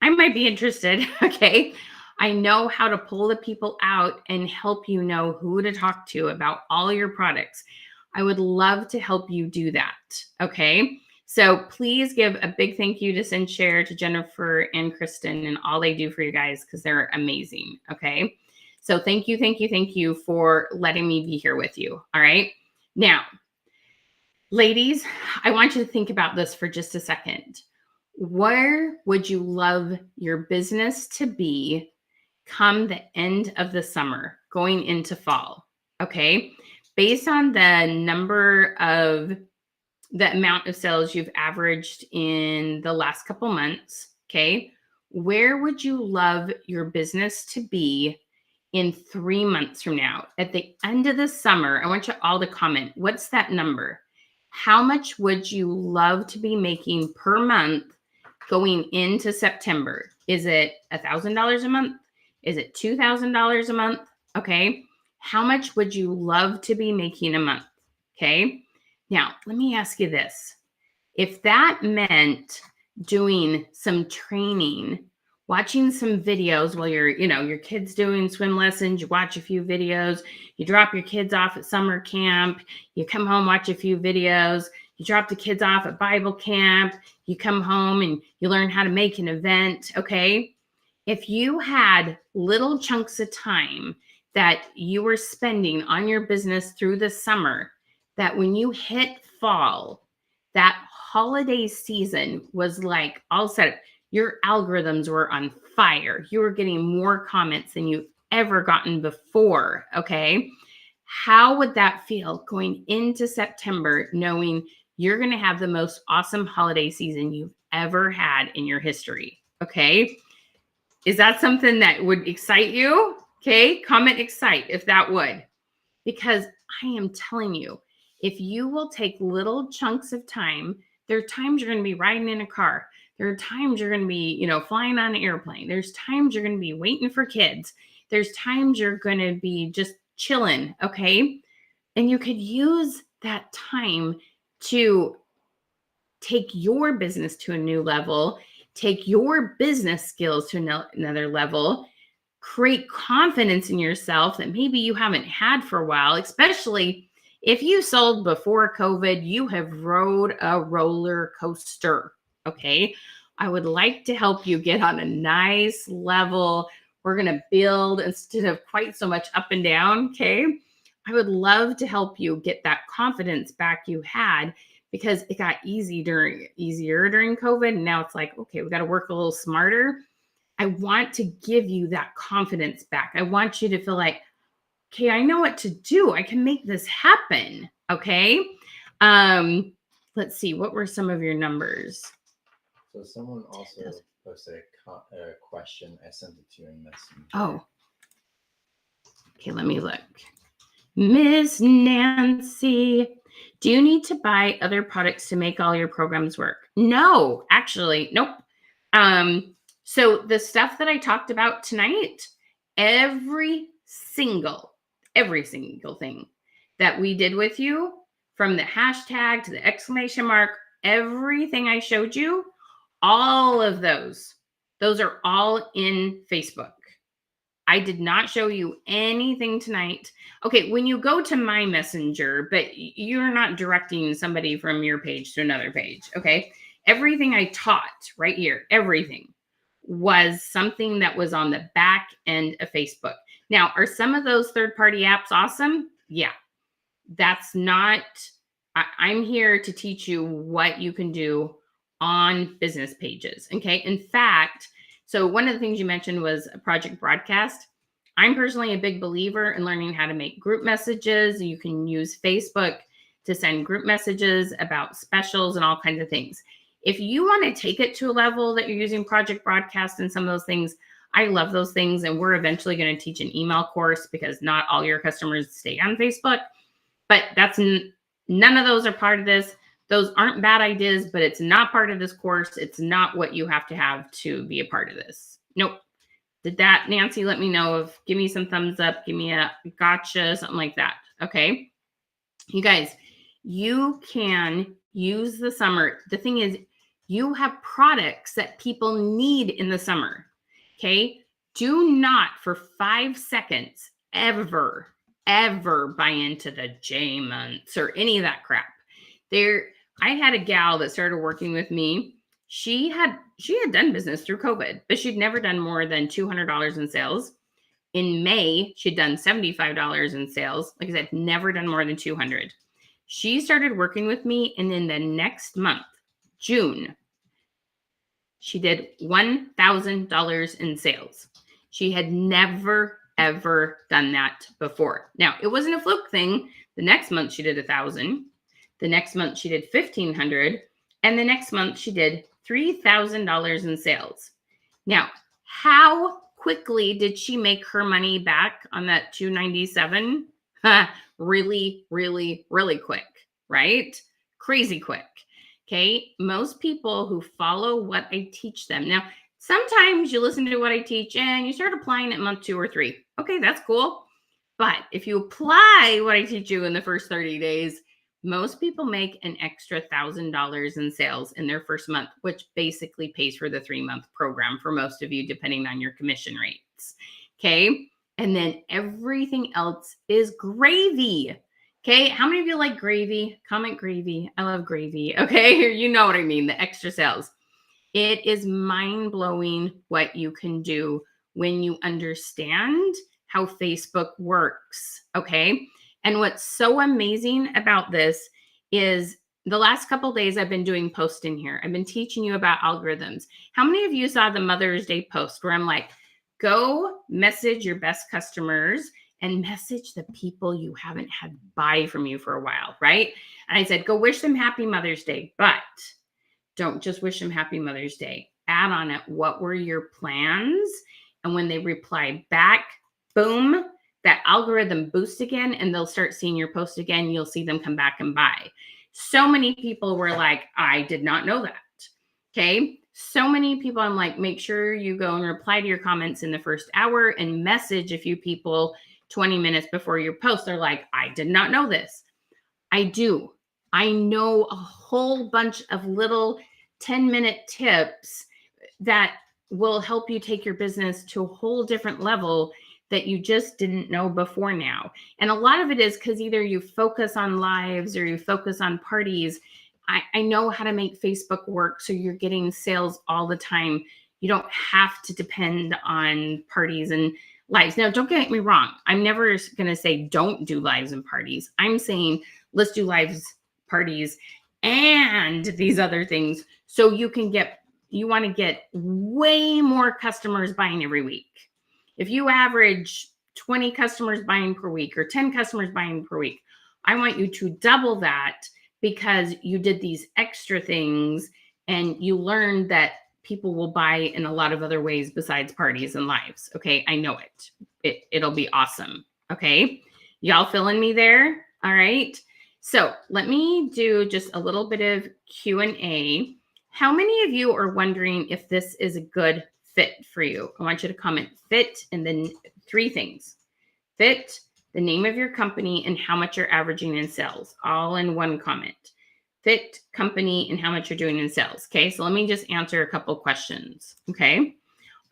I might be interested. Okay. I know how to pull the people out and help you know who to talk to about all your products. I would love to help you do that. Okay. So please give a big thank you to SendShare, to Jennifer and Kristen and all they do for you guys because they're amazing. Okay. So thank you for letting me be here with you. All right. Now, ladies, I want you to think about this for just a second. Where would you love your business to be come the end of the summer, going into fall? Okay. Based on the amount of sales you've averaged in the last couple months. Okay. Where would you love your business to be in 3 months from now? At the end of the summer, I want you all to comment. What's that number? How much would you love to be making per month going into September? Is it $1,000 a month? Is it $2,000 a month? Okay. How much would you love to be making a month? Okay. Now, let me ask you this. If that meant doing some training, watching some videos while your kids doing swim lessons, you watch a few videos, you drop your kids off at summer camp, you come home, watch a few videos, you drop the kids off at Bible camp, you come home and you learn how to make an event, okay? If you had little chunks of time that you were spending on your business through the summer, that when you hit fall, that holiday season was like all of a sudden your algorithms were on fire. You were getting more comments than you've ever gotten before. Okay. How would that feel going into September, knowing you're going to have the most awesome holiday season you've ever had in your history? Okay. Is that something that would excite you? Okay. Comment excite if that would, because I am telling you, if you will take little chunks of time, there are times you're going to be riding in a car. There are times you're going to be, flying on an airplane. There's times you're going to be waiting for kids. There's times you're going to be just chilling. Okay. And you could use that time to take your business to a new level, take your business skills to another level, create confidence in yourself that maybe you haven't had for a while, especially if you sold before COVID, you have rode a roller coaster. Okay. I would like to help you get on a nice level. We're going to build instead of quite so much up and down. Okay. I would love to help you get that confidence back you had, because it got easier during COVID. And now it's like, okay, we got to work a little smarter. I want to give you that confidence back. I want you to feel like, okay, I know what to do. I can make this happen. Okay. Let's see. What were some of your numbers? So someone also posted a question. I sent it to you in Messenger. Oh. Okay, let me look. Miss Nancy, do you need to buy other products to make all your programs work? No, actually, nope. So the stuff that I talked about tonight, every single thing that we did with you, from the hashtag to the exclamation mark, everything I showed you, all of those are all in Facebook. I did not show you anything tonight. Okay, when you go to my messenger, but you're not directing somebody from your page to another page, okay? Everything I taught right here, everything was something that was on the back end of Facebook. Now, are some of those third-party apps awesome? Yeah. That's not, I'm here to teach you what you can do on business pages, okay? In fact, so one of the things you mentioned was a project broadcast. I'm personally a big believer in learning how to make group messages. You can use Facebook to send group messages about specials and all kinds of things. If you want to take it to a level that you're using project broadcast and some of those things, I love those things. And we're eventually going to teach an email course, because not all your customers stay on Facebook. But that's none of those are part of this. Those aren't bad ideas, but it's not part of this course. It's not what you have to be a part of this. Nope. Did that, Nancy? Let me know. Give me some thumbs up. Give me a gotcha, something like that. Okay. You guys, you can use the summer. The thing is, you have products that people need in the summer. Okay. Do not for 5 seconds ever buy into the J months or any of that crap. I had a gal that started working with me. She had done business through COVID, but she'd never done more than $200 in sales. In May, she'd done $75 in sales. Like I said, never done more than 200. She started working with me, and in the next month, June, she did $1,000 in sales. She had never, ever done that before. Now, it wasn't a fluke thing. The next month, she did 1,000. The next month, she did 1,500. And the next month, she did $3,000 in sales. Now, how quickly did she make her money back on that 297? Really, really, really quick, right? Crazy quick. Okay. Most people who follow what I teach them. Now, sometimes you listen to what I teach and you start applying it month 2 or 3. Okay, that's cool. But if you apply what I teach you in the first 30 days, Most people make an extra $1,000 in sales in their first month, which basically pays for the 3-month program for most of you, depending on your commission rates. Okay. And then everything else is gravy. Okay. How many of you like gravy? Comment gravy. I love gravy. Okay. You know what I mean. The extra sales. It is mind-blowing what you can do when you understand how Facebook works. Okay. And what's so amazing about this is the last couple of days I've been doing posts in here. I've been teaching you about algorithms. How many of you saw the Mother's Day post where I'm like, go message your best customers and message the people you haven't had buy from you for a while, right? And I said, go wish them happy Mother's Day, but don't just wish them happy Mother's Day. Add on it, what were your plans? And when they reply back, boom, that algorithm boosts again and they'll start seeing your post again. You'll see them come back and buy. So many people were like, I did not know that. Okay. So many people, I'm like, make sure you go and reply to your comments in the first hour and message a few people 20 minutes before your post. They're like, I did not know this. I do. I know a whole bunch of little 10-minute tips that will help you take your business to a whole different level that you just didn't know before now. And a lot of it is because either you focus on lives or you focus on parties. I know how to make Facebook work so you're getting sales all the time. You don't have to depend on parties and lives. Now, don't get me wrong. I'm never going to say don't do lives and parties. I'm saying let's do lives, parties, and these other things so you want to get way more customers buying every week. If you average 20 customers buying per week or 10 customers buying per week, I want you to double that because you did these extra things and you learned that people will buy in a lot of other ways besides parties and lives. Okay, I know it. It'll be awesome. Okay, y'all feeling me there? All right. So let me do just a little bit of Q&A. How many of you are wondering if this is a good fit for you? I want you to comment fit and then 3 things. Fit, the name of your company, and how much you're averaging in sales, all in one comment. Fit, company, and how much you're doing in sales. Okay, so let me just answer a couple questions. Okay,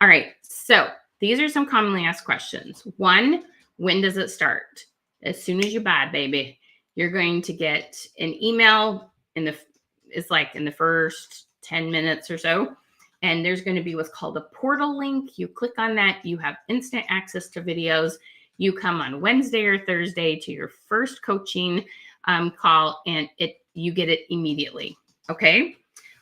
all right, so these are some commonly asked questions. 1, when does it start? As soon as you buy, baby. You're going to get an email it's like in the first 10 minutes or so. And there's going to be what's called a portal link. You click on that, you have instant access to videos. You come on Wednesday or Thursday to your first coaching call, and you get it immediately. Okay.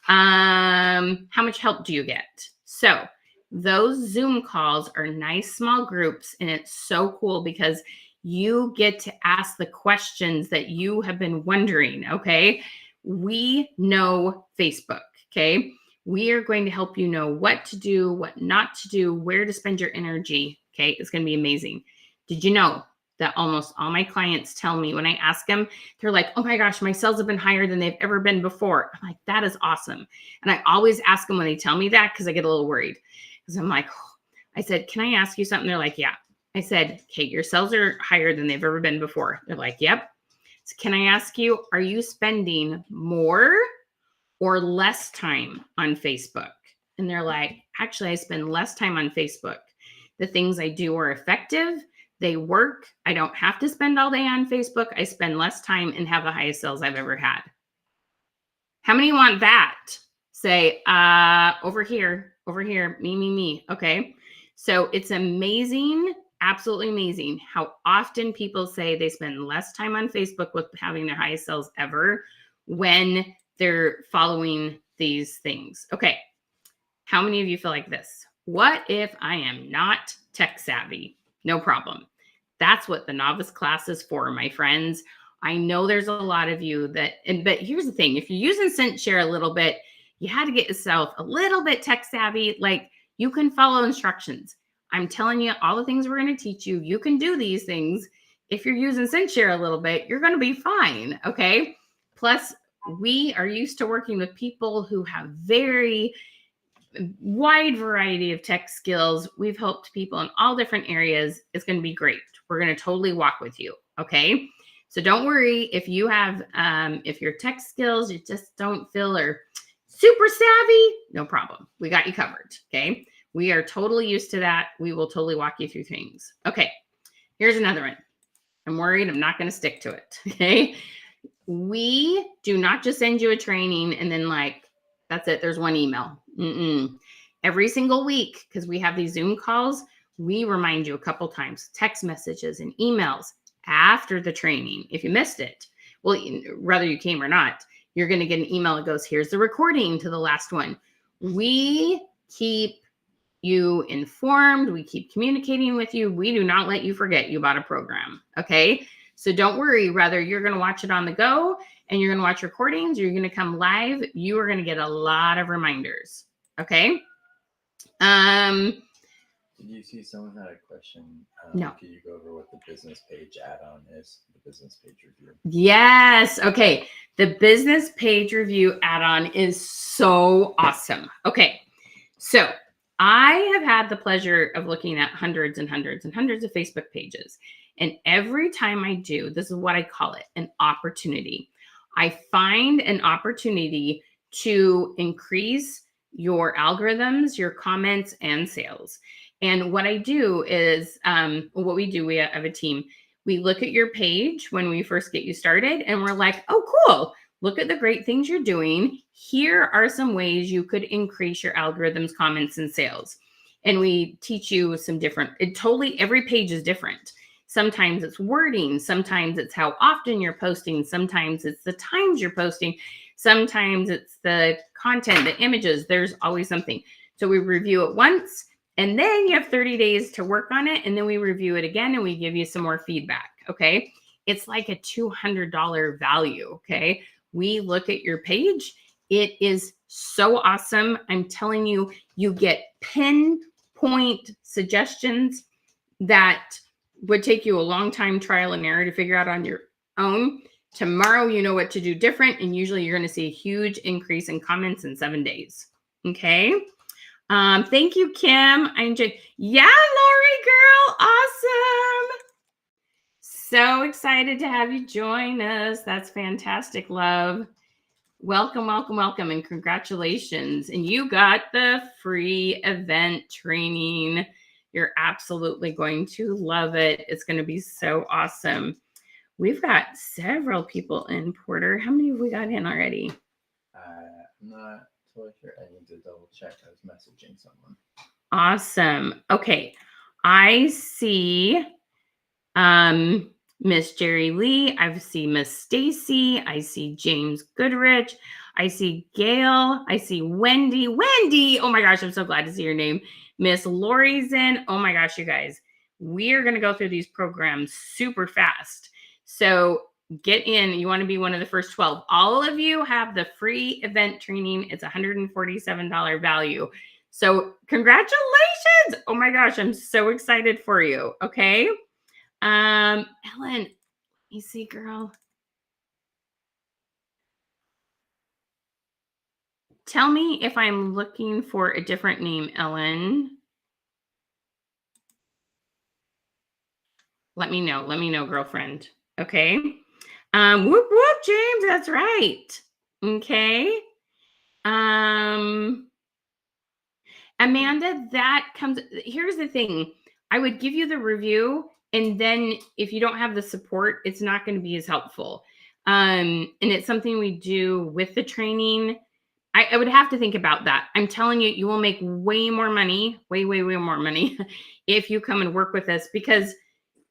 How much help do you get? So those Zoom calls are nice small groups, and it's so cool because you get to ask the questions that you have been wondering. Okay. We know Facebook. Okay. We are going to help you know what to do, what not to do, where to spend your energy. Okay. It's going to be amazing. Did you know that almost all my clients tell me when I ask them, they're like, oh my gosh, my sales have been higher than they've ever been before. I'm like, that is awesome. And I always ask them when they tell me that because I get a little worried because I'm like, oh. I said, can I ask you something? They're like, yeah. I said, Kate, your sales are higher than they've ever been before. They're like, yep. So can I ask you, are you spending more or less time on Facebook? And they're like, actually, I spend less time on Facebook. The things I do are effective. They work. I don't have to spend all day on Facebook. I spend less time and have the highest sales I've ever had. How many want that? Say, over here, me. Okay. So it's amazing, absolutely amazing how often people say they spend less time on Facebook with having their highest sales ever when they're following these things. Okay. How many of you feel like this? What if I am not tech savvy? No problem. That's what the novice class is for, my friends. I know there's a lot of you but here's the thing. If you're using SendShare a little bit, you had to get yourself a little bit tech savvy. Like, you can follow instructions. I'm telling you all the things we're going to teach you. You can do these things. If you're using SendShare a little bit, you're going to be fine. Okay. Plus, we are used to working with people who have very wide variety of tech skills. We've helped people in all different areas. It's going to be great. We're going to totally walk with you. Okay. So don't worry if you have, if your tech skills, you just don't feel are super savvy, no problem. We got you covered. Okay. We are totally used to that. We will totally walk you through things. Okay. Here's another one. I'm worried I'm not going to stick to it. Okay. We do not just send you a training and then like, that's it. There's one email. Every single week, because we have these Zoom calls, we remind you a couple times, text messages and emails after the training. If you missed it, well, whether you came or not, you're going to get an email that goes, here's the recording to the last one. We keep you informed. We keep communicating with you. We do not let you forget you bought a program. Okay. So don't worry, whether you're going to watch it on the go and you're going to watch recordings or you're going to come live, you are going to get a lot of reminders. Okay. Did you see someone had a question? No. Could you go over what the business page add-on is? The business page review. Yes. Okay. The business page review add-on is so awesome. Okay. So I have had the pleasure of looking at hundreds and hundreds and hundreds of Facebook pages. And every time I do, this is what I call it, an opportunity. I find an opportunity to increase your algorithms, your comments, and sales. And what I do is, what we do, we have a team. We look at your page when we first get you started, and we're like, oh, cool. Look at the great things you're doing. Here are some ways you could increase your algorithms, comments, and sales. And we teach you some different, every page is different. Sometimes it's wording. Sometimes it's how often you're posting. Sometimes it's the times you're posting. Sometimes it's the content, the images. There's always something. So we review it once, and then you have 30 days to work on it. And then we review it again, and we give you some more feedback. Okay. It's like a $200 value. Okay. We look at your page. It is so awesome. I'm telling you, you get pinpoint suggestions that would take you a long time trial and error to figure out on your own. Tomorrow, you know what to do different. And usually you're going to see a huge increase in comments in 7 days. Okay. Thank you, Kim. I enjoyed. Yeah, Lori girl. Awesome. So excited to have you join us. That's fantastic, love. Welcome, welcome, welcome, and congratulations. And you got the free event training. You're absolutely going to love it. It's going to be so awesome. We've got several people in, Porter. How many have we got in already? I'm not totally sure. I need to double check. I was messaging someone. Awesome. Okay. I see Miss Jerry Lee. I see Miss Stacy. I see James Goodrich. I see Gail. I see Wendy. Wendy. Oh my gosh, I'm so glad to see your name. Miss Lori's in. Oh my gosh, you guys. We are going to go through these programs super fast. So get in. You want to be one of the first 12. All of you have the free event training. It's $147 value. So congratulations. Oh my gosh, I'm so excited for you. Okay. Ellen, let me see, girl. Tell me if I'm looking for a different name, Ellen. Let me know, girlfriend. Okay. Whoop, whoop, James. That's right. Okay. Amanda, here's the thing. I would give you the review, and then if you don't have the support, it's not going to be as helpful. And it's something we do with the training. I would have to think about that. I'm telling you, you will make way more money, way, way, way more money if you come and work with us, because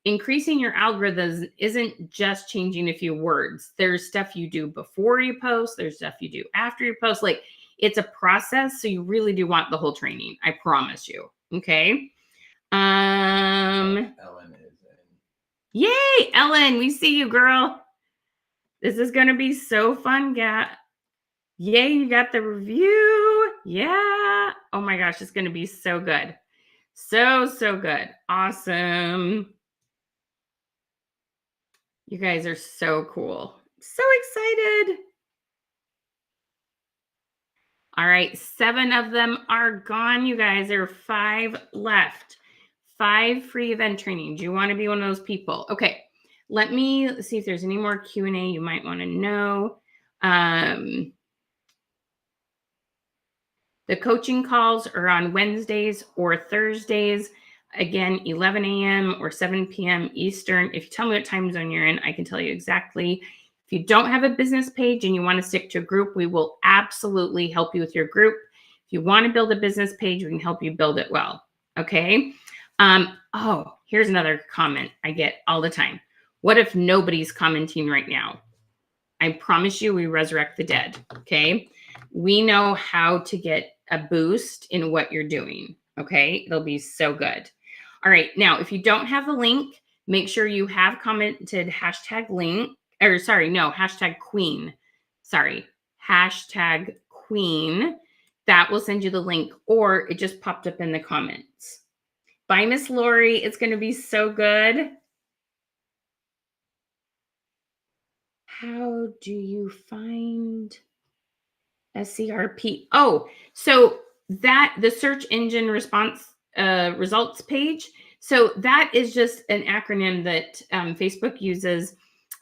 increasing your algorithms isn't just changing a few words. There's stuff you do before you post. There's stuff you do after you post. Like, it's a process. So you really do want the whole training. I promise you. Okay. Ellen is in. Yay, Ellen. We see you, girl. This is going to be so fun, Yay, you got the review. Yeah. Oh my gosh, it's going to be so good. So, so good. Awesome. You guys are so cool. So excited. All right, 7 of them are gone, you guys. There are 5 left. 5 free event training. Do you want to be one of those people? Okay, let me see if there's any more Q&A you might want to know. The coaching calls are on Wednesdays or Thursdays. Again, 11 a.m. or 7 p.m. Eastern. If you tell me what time zone you're in, I can tell you exactly. If you don't have a business page and you want to stick to a group, we will absolutely help you with your group. If you want to build a business page, we can help you build it well. Okay. Oh, here's another comment I get all the time. What if nobody's commenting right now? I promise you, we resurrect the dead. Okay. We know how to get a boost in what you're doing. Okay. It'll be so good. All right. Now, if you don't have the link, make sure you have commented hashtag link, or sorry, no, hashtag queen. Sorry, hashtag queen. That will send you the link, or it just popped up in the comments. Bye, Miss Lori. It's going to be so good. How do you find SCRP? Oh, so that the search engine response results page. So that is just an acronym that Facebook uses.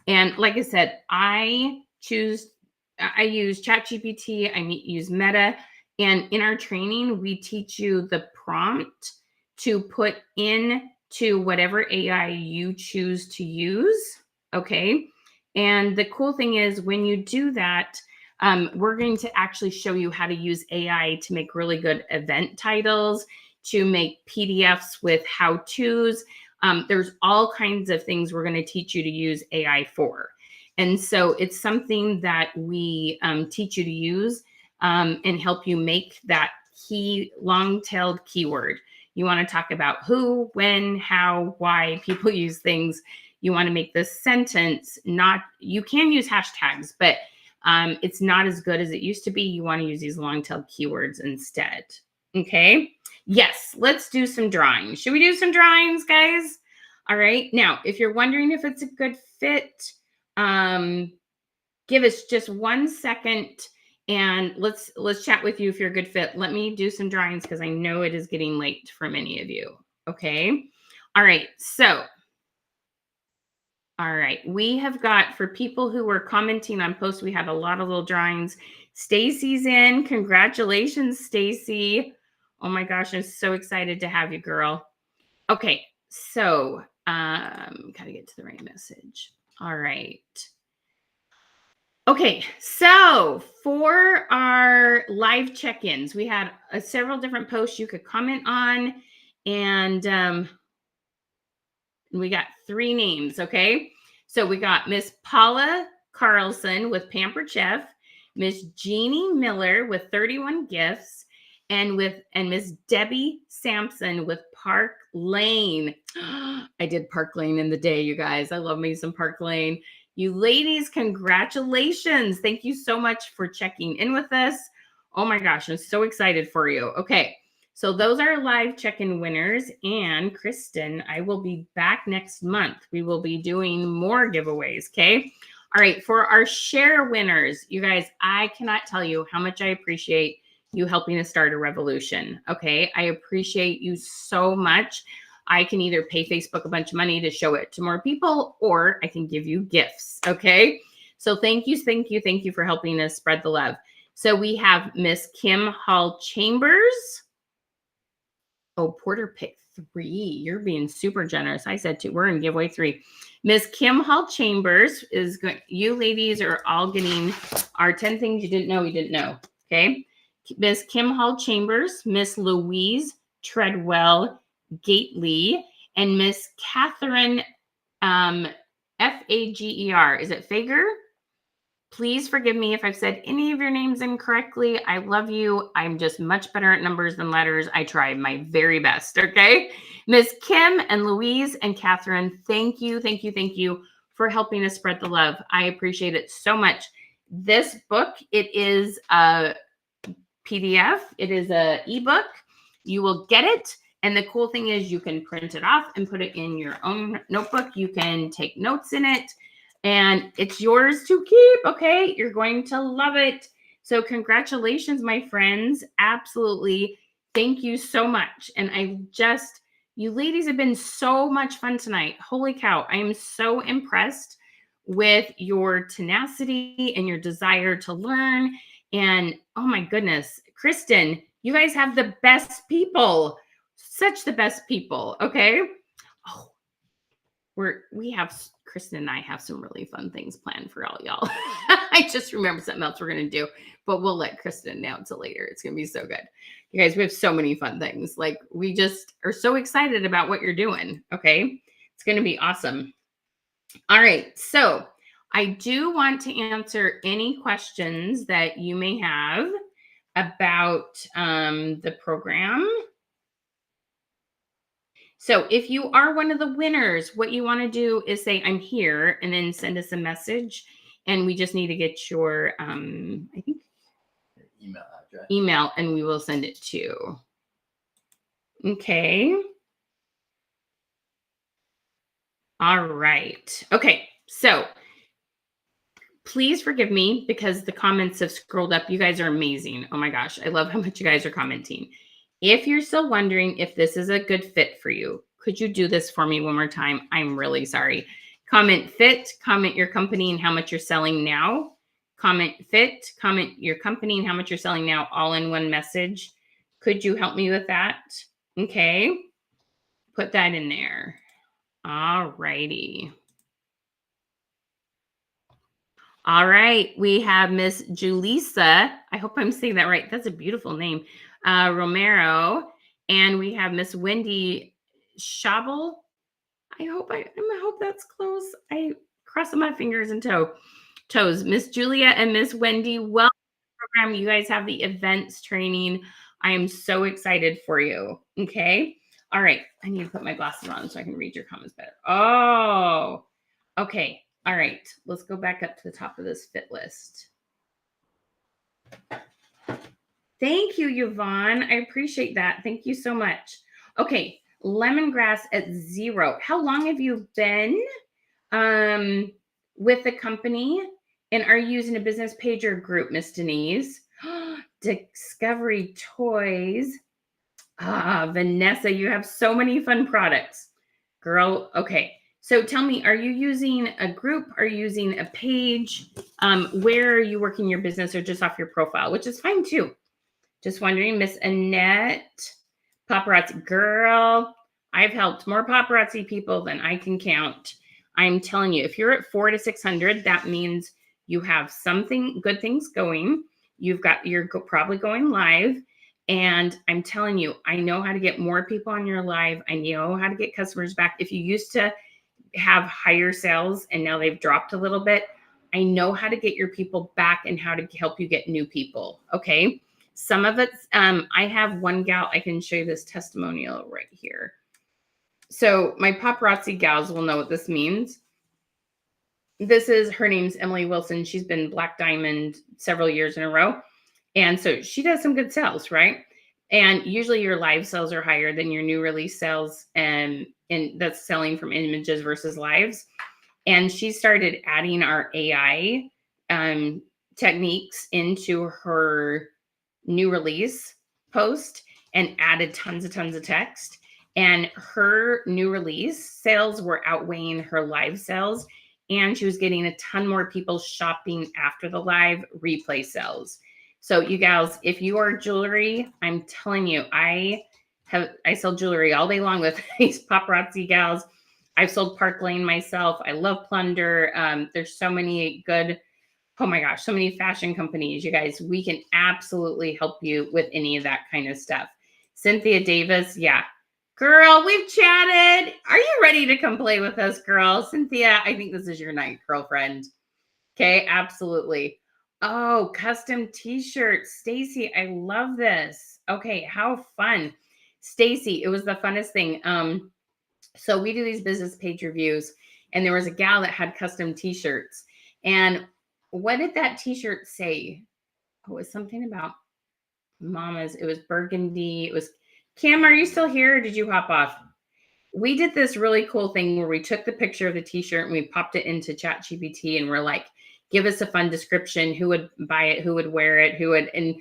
And like I said, I use ChatGPT, I use Meta. And in our training, we teach you the prompt to put into whatever AI you choose to use. Okay. And the cool thing is when you do that, we're going to actually show you how to use AI to make really good event titles, to make PDFs with how-tos. There's all kinds of things we're going to teach you to use AI for. And so it's something that we teach you to use and help you make that key long-tailed keyword. You want to talk about who, when, how, why people use things. You want to make this sentence you can use hashtags, but it's not as good as it used to be. You want to use these long-tailed keywords instead. Okay. Yes. Let's do some drawings. Should we do some drawings, guys? All right. Now, if you're wondering if it's a good fit, give us just 1 second and let's chat with you if you're a good fit. Let me do some drawings because I know it is getting late for many of you. Okay. All right. So, all right, we have got, for people who were commenting on posts, we had a lot of little drawings. Stacy's in. Congratulations, Stacy. Oh my gosh, I'm so excited to have you, girl. Okay, so gotta get to the right message. All right. Okay, so for our live check-ins, we had several different posts you could comment on, and we got 3 names, okay? So we got Miss Paula Carlson with Pampered Chef, Miss Jeannie Miller with 31 Gifts, and Miss Debbie Sampson with Park Lane. I did Park Lane in the day, you guys. I love me some Park Lane. You ladies, congratulations. Thank you so much for checking in with us. Oh my gosh, I'm so excited for you. Okay. So those are live check-in winners. And Kristen, I will be back next month. We will be doing more giveaways, okay? All right, for our share winners, you guys, I cannot tell you how much I appreciate you helping us start a revolution, okay? I appreciate you so much. I can either pay Facebook a bunch of money to show it to more people, or I can give you gifts, okay? So thank you for helping us spread the love. So we have Miss Kim Hall Chambers. Oh, Porter picked 3. You're being super generous. I said 2. We're in giveaway 3. Miss Kim Hall Chambers is going. You ladies are all getting our 10 things you didn't know you didn't know. Okay. Miss Kim Hall Chambers, Miss Louise Treadwell Gately, and Miss Catherine Fager. Is it Fager? Please forgive me if I've said any of your names incorrectly. I love you. I'm just much better at numbers than letters. I try my very best, okay? Miss Kim and Louise and Catherine, thank you for helping us spread the love. I appreciate it so much. This book, it is a PDF. It is an ebook. You will get it. And the cool thing is you can print it off and put it in your own notebook. You can take notes in it. And it's yours to keep, okay? You're going to love it. So congratulations, my friends. Absolutely. Thank you so much. And I just, You ladies have been so much fun tonight. Holy cow. I am so impressed with your tenacity and your desire to learn. And oh my goodness, Kristen, you guys have the best people, such the best people. Okay. Oh, we have Kristen and I have some really fun things planned for all y'all. I just remember something else we're gonna do, but we'll let Kristen announce it later. It's gonna be so good. You guys, we have so many fun things. Like we just are so excited about what you're doing. Okay. It's gonna be awesome. All right. So I do want to answer any questions that you may have about the program. So if you are one of the winners, what you want to do is say, I'm here, and then send us a message. And we just need to get your, I think, Your email address. Email, and we will send it to you. Okay. All right. Okay. So please forgive me because the comments have scrolled up. You guys are amazing. Oh my gosh. I love how much you guys are commenting. If you're still wondering if this is a good fit for you, could you do this for me one more time? I'm really sorry. Comment fit, comment your company and how much you're selling now. Comment fit, comment your company and how much you're selling now, all in one message. Could you help me with that? Okay. Put that in there. All righty. All right. We have Miss Julissa. I hope I'm saying that right. That's a beautiful name. Romero. And we have Miss Wendy Shabel. I hope that's close. I cross my fingers and toes. Miss Julia and Miss Wendy, welcome to the program. You guys have the events training. I am so excited for you. Okay. All right. I need to put my glasses on so I can read your comments better. Oh, okay. All right. Let's go back up to the top of this fit list. Thank you, Yvonne. I appreciate that. Thank you so much. Okay. Lemongrass at 0. How long have you been with the company? And are you using a business page or group, Miss Denise? Discovery Toys. Vanessa, you have so many fun products. Girl, okay. So tell me, are you using a group? Are you using a page? Where are you working your business or just off your profile, which is fine too. Just wondering, Miss Annette, paparazzi girl. I've helped more paparazzi people than I can count. I'm telling you, if you're at 400 to 600, that means you have something good things going. You're probably going live. And I'm telling you, I know how to get more people on your live. I know how to get customers back. If you used to have higher sales and now they've dropped a little bit, I know how to get your people back and how to help you get new people. Okay. Some of it's, I have one gal, I can show you this testimonial right here. So my paparazzi gals will know what this means. Her name's Emily Wilson. She's been Black Diamond several years in a row. And so she does some good sales, right? And usually your live sales are higher than your new release sales. And that's selling from images versus lives. And she started adding our AI techniques into her new release post and added tons of text. And her new release sales were outweighing her live sales. And she was getting a ton more people shopping after the live replay sales. So you gals, if you are jewelry, I'm telling you, I sell jewelry all day long with these paparazzi gals. I've sold Park Lane myself. I love Plunder. There's so many good, oh my gosh, so many fashion companies. You guys, we can absolutely help you with any of that kind of stuff. Cynthia Davis, yeah. Girl, we've chatted. Are you ready to come play with us, girl? Cynthia, I think this is your night, girlfriend. Okay, absolutely. Oh, custom t-shirts. Stacy, I love this. Okay, how fun. Stacy, it was the funnest thing. So we do these business page reviews, and there was a gal that had custom t-shirts. And what did that t-shirt say? Oh, it was something about mamas. It was burgundy. It was, Kim, are you still here or did you hop off? We did this really cool thing where we took the picture of the t-shirt and we popped it into ChatGPT and we're like, give us a fun description. Who would buy it? Who would wear it? And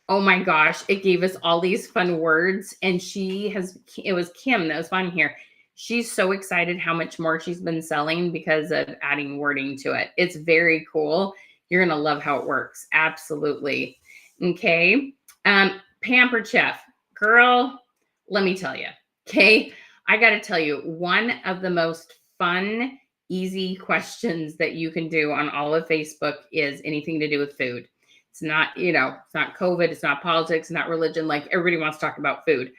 Oh my gosh, it gave us all these fun words. And it was Kim that was on here. She's so excited how much more she's been selling because of adding wording to it. It's very cool. You're going to love how it works. Absolutely. Okay. Pampered Chef. Girl, let me tell you. Okay. I got to tell you, one of the most fun, easy questions that you can do on all of Facebook is anything to do with food. It's not, it's not COVID, it's not politics, not religion. Like everybody wants to talk about food.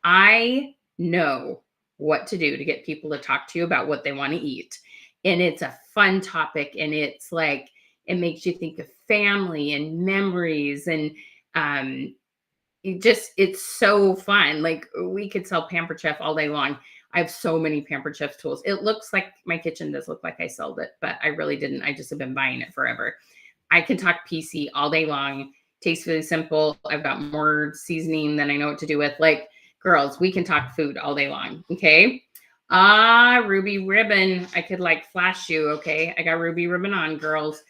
I know what to do to get people to talk to you about what they want to eat. And it's a fun topic. And it's like, it makes you think of family and memories. And it's so fun. Like we could sell Pampered Chef all day long. I have so many Pampered Chef tools. It looks like my kitchen does look like I sold it, but I really didn't. I just have been buying it forever. I can talk PC all day long. Tastes really simple. I've got more seasoning than I know what to do with. Like, girls, we can talk food all day long. Okay. Ruby ribbon. I could like flash you. Okay. I got ruby ribbon on, girls.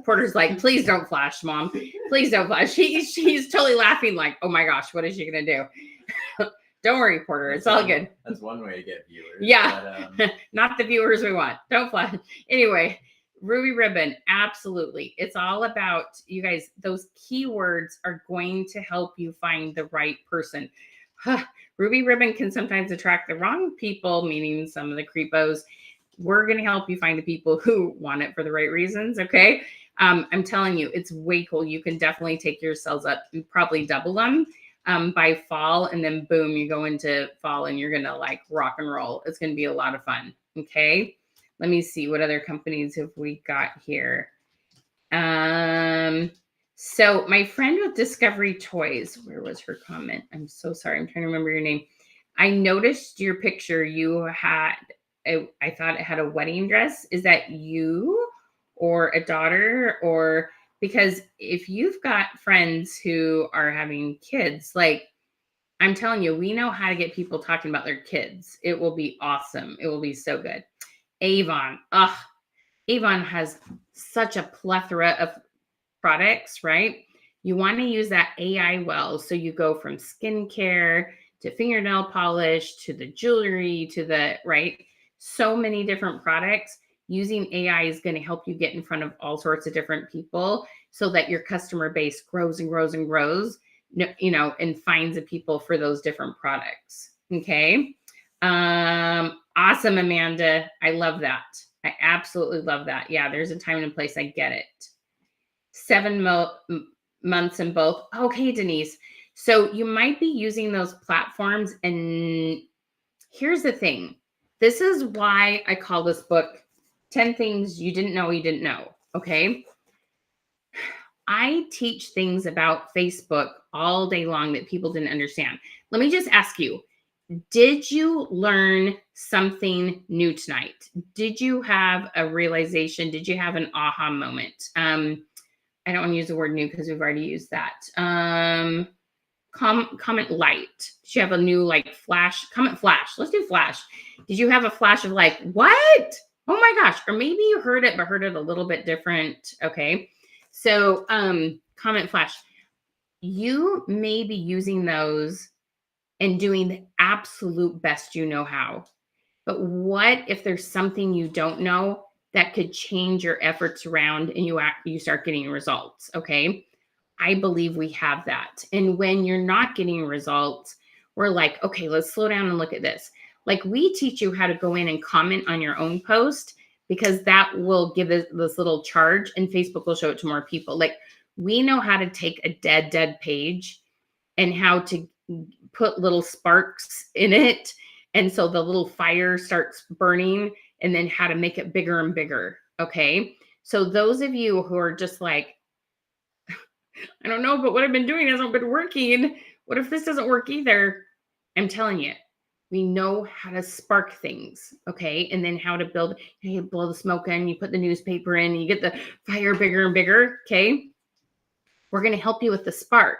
Porter's like, please don't flash, Mom. Please don't flash. She's totally laughing like, oh my gosh, what is she going to do? Don't worry, Porter. It's all good. That's one way to get viewers. Yeah. But, not the viewers we want. Don't flash. Anyway, Ruby ribbon. Absolutely. It's all about, you guys, those keywords are going to help you find the right person. Ruby ribbon can sometimes attract the wrong people, meaning some of the creepos. We're going to help you find the people who want it for the right reasons. Okay. I'm telling you, it's way cool. You can definitely take your sales up. You probably double them by fall, and then boom, you go into fall and you're going to like rock and roll. It's going to be a lot of fun. Okay. Let me see what other companies have we got here. So my friend with Discovery Toys, where was her comment? I'm so sorry. I'm trying to remember your name. I noticed your picture. You had, I thought it had a wedding dress. Is that you or a daughter? Or because if you've got friends who are having kids, like I'm telling you, we know how to get people talking about their kids. It will be awesome. It will be so good. Avon. Avon has such a plethora of products, right? You want to use that AI well. So you go from skincare to fingernail polish to the jewelry to the, right? So many different products. Using AI is going to help you get in front of all sorts of different people so that your customer base grows and grows and grows, and finds the people for those different products. Okay. Awesome, Amanda. I love that. I absolutely love that. Yeah, there's a time and place. I get it. 7 months in both. Okay, Denise. So you might be using those platforms. And here's the thing. This is why I call this book 10 Things You Didn't Know You Didn't Know. Okay. I teach things about Facebook all day long that people didn't understand. Let me just ask you, did you learn something new tonight? Did you have a realization? Did you have an aha moment? I don't want to use the word new because we've already used that. Comment light. Did you have a new like flash? Comment flash. Let's do flash. Did you have a flash of like, what? Oh my gosh. Or maybe you heard it, but heard it a little bit different. Okay. So comment flash. You may be using those and doing the absolute best you know how. But what if there's something you don't know that could change your efforts around and you start getting results? Okay. I believe we have that. And when you're not getting results, we're like, okay, let's slow down and look at this. Like we teach you how to go in and comment on your own post because that will give it this little charge and Facebook will show it to more people. Like we know how to take a dead page and how to put little sparks in it. And so the little fire starts burning and then how to make it bigger and bigger. Okay. So those of you who are just like, I don't know, but what I've been doing hasn't been working. What if this doesn't work either? I'm telling you, we know how to spark things. Okay. And then how to build, you blow the smoke in, you put the newspaper in, you get the fire bigger and bigger. Okay. We're going to help you with the spark.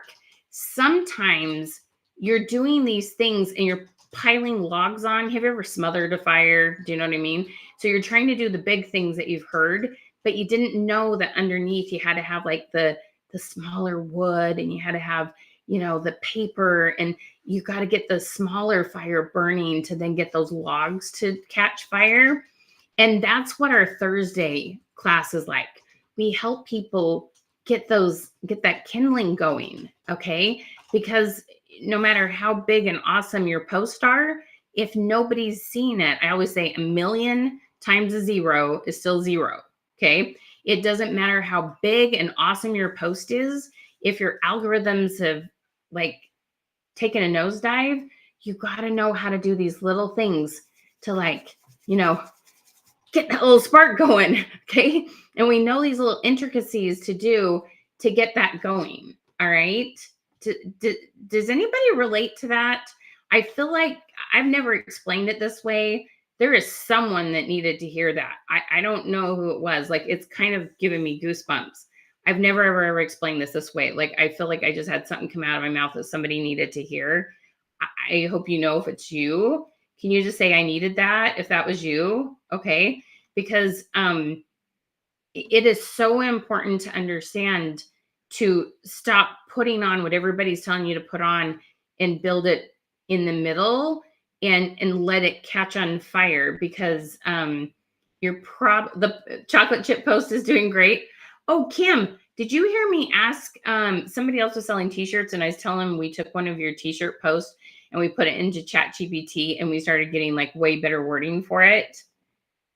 Sometimes you're doing these things and you're piling logs on. Have you ever smothered a fire? Do you know what I mean? So you're trying to do the big things that you've heard, but you didn't know that underneath you had to have like the the smaller wood, and you had to have, the paper, and you got to get the smaller fire burning to then get those logs to catch fire. And that's what our Thursday class is like. We help people get that kindling going, okay? Because no matter how big and awesome your posts are, if nobody's seen it, I always say 1,000,000 times a zero is still zero, okay? It doesn't matter how big and awesome your post is. If your algorithms have like taken a nosedive, you got to know how to do these little things to get that little spark going, okay? And we know these little intricacies to do to get that going, all right? Does anybody relate to that? I feel like I've never explained it this way. There is someone that needed to hear that. I don't know who it was. Like, it's kind of giving me goosebumps. I've never, ever explained this way. Like, I feel like I just had something come out of my mouth that somebody needed to hear. I hope you know if it's you. Can you just say, I needed that if that was you? Okay. Because it is so important to understand to stop putting on what everybody's telling you to put on and build it in the middle and let it catch on fire, because the chocolate chip post is doing great. Oh, Kim, did you hear me ask somebody else was selling t-shirts, and I was telling them we took one of your t-shirt posts and we put it into ChatGPT and we started getting like way better wording for it.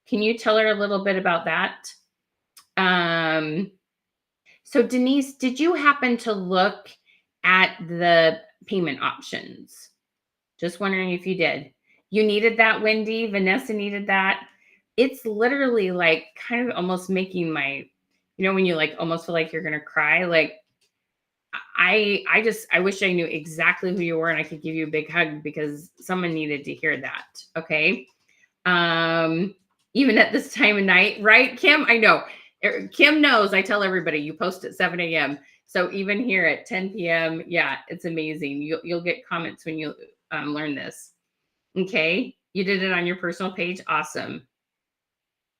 Can you tell her a little bit about that? So Denise, did you happen to look at the payment options? Just wondering if you did. You needed that, Wendy. Vanessa needed that. It's literally like kind of almost making my, when you like almost feel like you're going to cry. Like, I wish I knew exactly who you were and I could give you a big hug, because someone needed to hear that. Okay. Even at this time of night, right, Kim? I know. Kim knows. I tell everybody you post at 7 a.m. So even here at 10 p.m., yeah, it's amazing. You'll get comments when you learn this. Okay. You did it on your personal page. Awesome.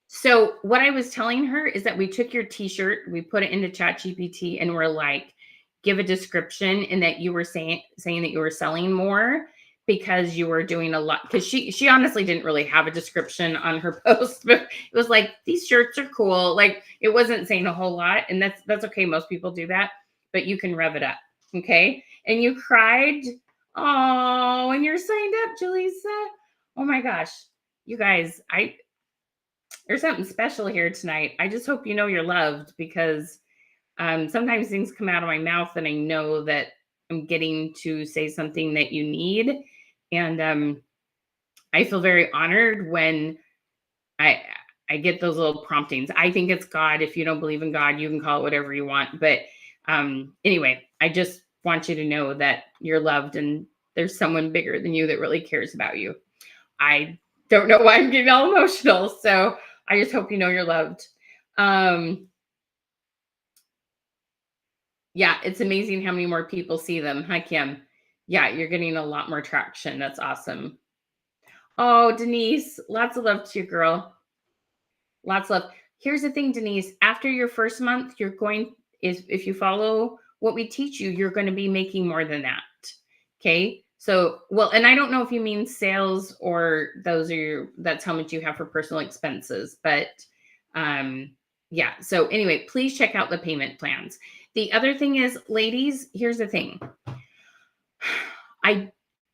So what I was telling her is that we took your t-shirt, we put it into ChatGPT, and we're like, give a description, and that you were saying that you were selling more because you were doing a lot. Because she honestly didn't really have a description on her post, but it was like, these shirts are cool. Like, it wasn't saying a whole lot, and that's okay. Most people do that, but you can rev it up. Okay. And you cried. Oh, and you're signed up, Jaleesa. Oh my gosh. You guys, there's something special here tonight. I just hope you know you're loved, because sometimes things come out of my mouth and I know that I'm getting to say something that you need. And I feel very honored when I get those little promptings. I think it's God. If you don't believe in God, you can call it whatever you want. But anyway, I just want you to know that you're loved and there's someone bigger than you that really cares about you. I don't know why I'm getting all emotional. So I just hope you know you're loved. Yeah, it's amazing how many more people see them. Hi, Kim. Yeah, you're getting a lot more traction. That's awesome. Oh, Denise, lots of love to you, girl. Lots of love. Here's the thing, Denise. After your first month, if you follow what we teach you, you're going to be making more than that. Okay. So, well, and I don't know if you mean sales or that's how much you have for personal expenses, but yeah. So anyway, please check out the payment plans. The other thing is, ladies, here's the thing.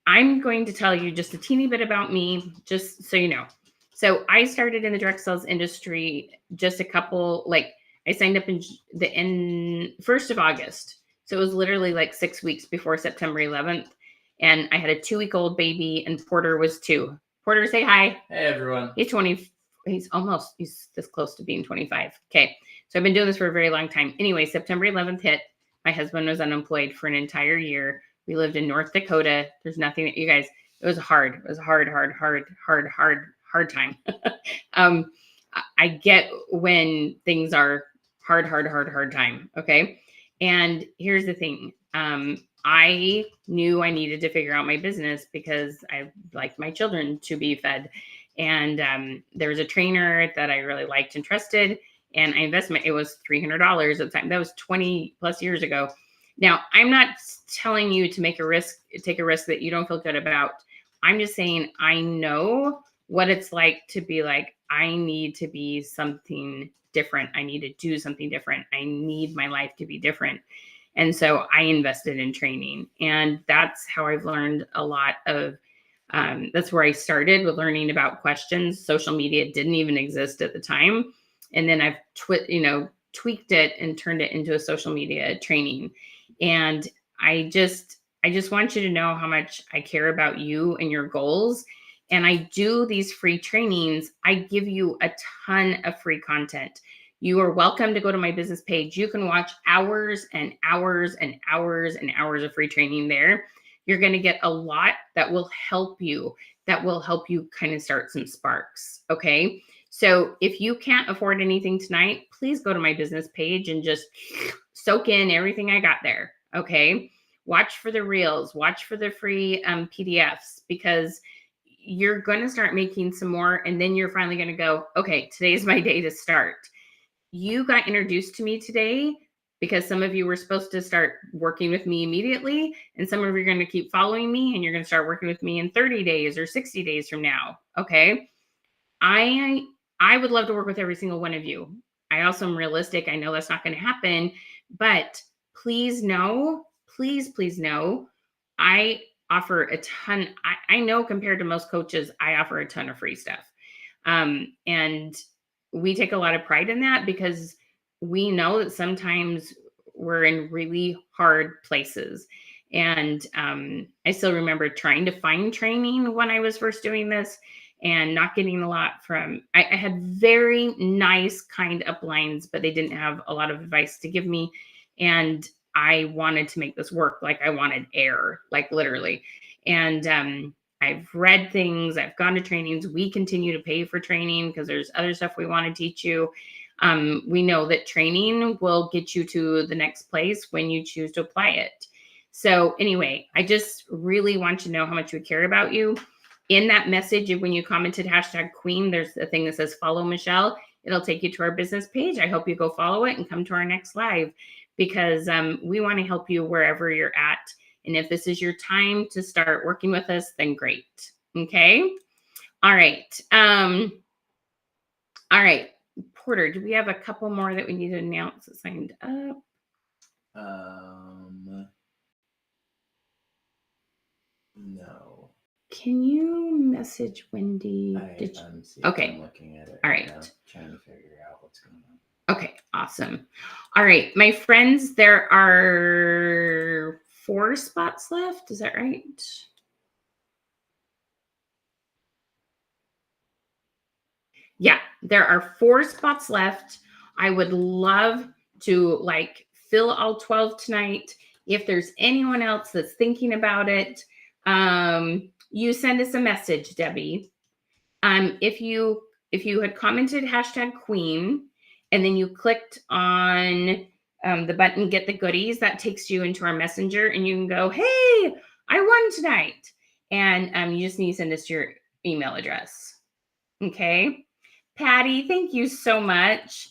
I'm going to tell you just a teeny bit about me, just so you know. So I started in the direct sales industry just I signed up in the 1st of August. So it was literally like 6 weeks before September 11th. And I had a 2-week-old baby, and Porter was 2. Porter, say hi. Hey, everyone. He's 20. He's this close to being 25. Okay. So I've been doing this for a very long time. Anyway, September 11th hit. My husband was unemployed for an entire year. We lived in North Dakota. There's nothing that you guys, it was hard. It was a hard time. I get when things are hard time. Okay. And here's the thing. I knew I needed to figure out my business because I liked my children to be fed. And there was a trainer that I really liked and trusted. and I invested, it was $300 at the time. That was 20 plus years ago. Now, I'm not telling you to take a risk that you don't feel good about. I'm just saying, I know what it's like to be like, I need to be something different. I need to do something different. I need my life to be different. And so I invested in training, and that's how I've learned a lot of, that's where I started with learning about questions. Social media didn't even exist at the time. And then I've tweaked it and turned it into a social media training. And I just want you to know how much I care about you and your goals. And I do these free trainings. I give you a ton of free content. You are welcome to go to my business page. You can watch hours and hours and hours and hours of free training there. You're going to get a lot that will help you kind of start some sparks. Okay. So if you can't afford anything tonight, please go to my business page and just soak in everything I got there. Okay. Watch for the reels, watch for the free PDFs, because you're going to start making some more. And then you're finally going to go, okay, today's my day to start. You got introduced to me today because some of you were supposed to start working with me immediately, and some of you are going to keep following me, and you're going to start working with me in 30 days or 60 days from now. Okay. I would love to work with every single one of you. I also am realistic. I know that's not going to happen, but please know, please know, I offer a ton. I know compared to most coaches, I offer a ton of free stuff. And we take a lot of pride in that, because we know that sometimes we're in really hard places. And I still remember trying to find training when I was first doing this and not getting a lot from, I had very nice, kind uplines, but they didn't have a lot of advice to give me. And I wanted to make this work. Like I wanted air, like literally. And I've read things, I've gone to trainings. We continue to pay for training because there's other stuff we want to teach you. We know that training will get you to the next place when you choose to apply it. So anyway, I just really want you to know how much we care about you. In that message, when you commented #Queen, there's a thing that says follow Michelle. It'll take you to our business page. I hope you go follow it and come to our next live, because we want to help you wherever you're at. And if this is your time to start working with us, then great. Okay. All right. All right. Porter, do we have a couple more that we need to announce that signed up? No. Can you message Wendy? Okay. I'm looking at it. All right. Now, trying to figure out what's going on. Okay, awesome. All right, my friends, there are 4 spots left. Is that right? Yeah, there are 4 spots left. I would love to fill all 12 tonight. If there's anyone else that's thinking about it, you send us a message, Debbie. If you had commented #Queen and then you clicked on the button get the goodies, that takes you into our messenger, and you can go, hey, I won tonight. And you just need to send us your email address. Okay. Patty, thank you so much.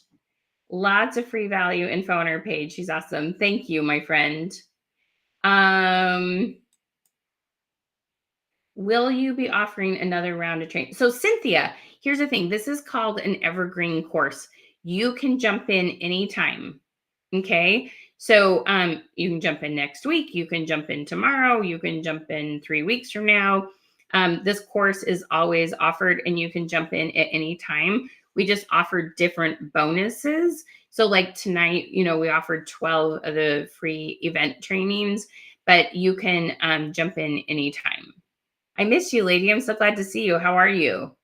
Lots of free value info on our page. She's awesome. Thank you, my friend. Will you be offering another round of training? So Cynthia, here's the thing. This is called an evergreen course. You can jump in anytime. Okay. So you can jump in next week. You can jump in tomorrow. You can jump in 3 weeks from now. This course is always offered, and you can jump in at any time. We just offer different bonuses. So like tonight, we offered 12 of the free event trainings, but you can jump in anytime. I miss you, lady. I'm so glad to see you. How are you?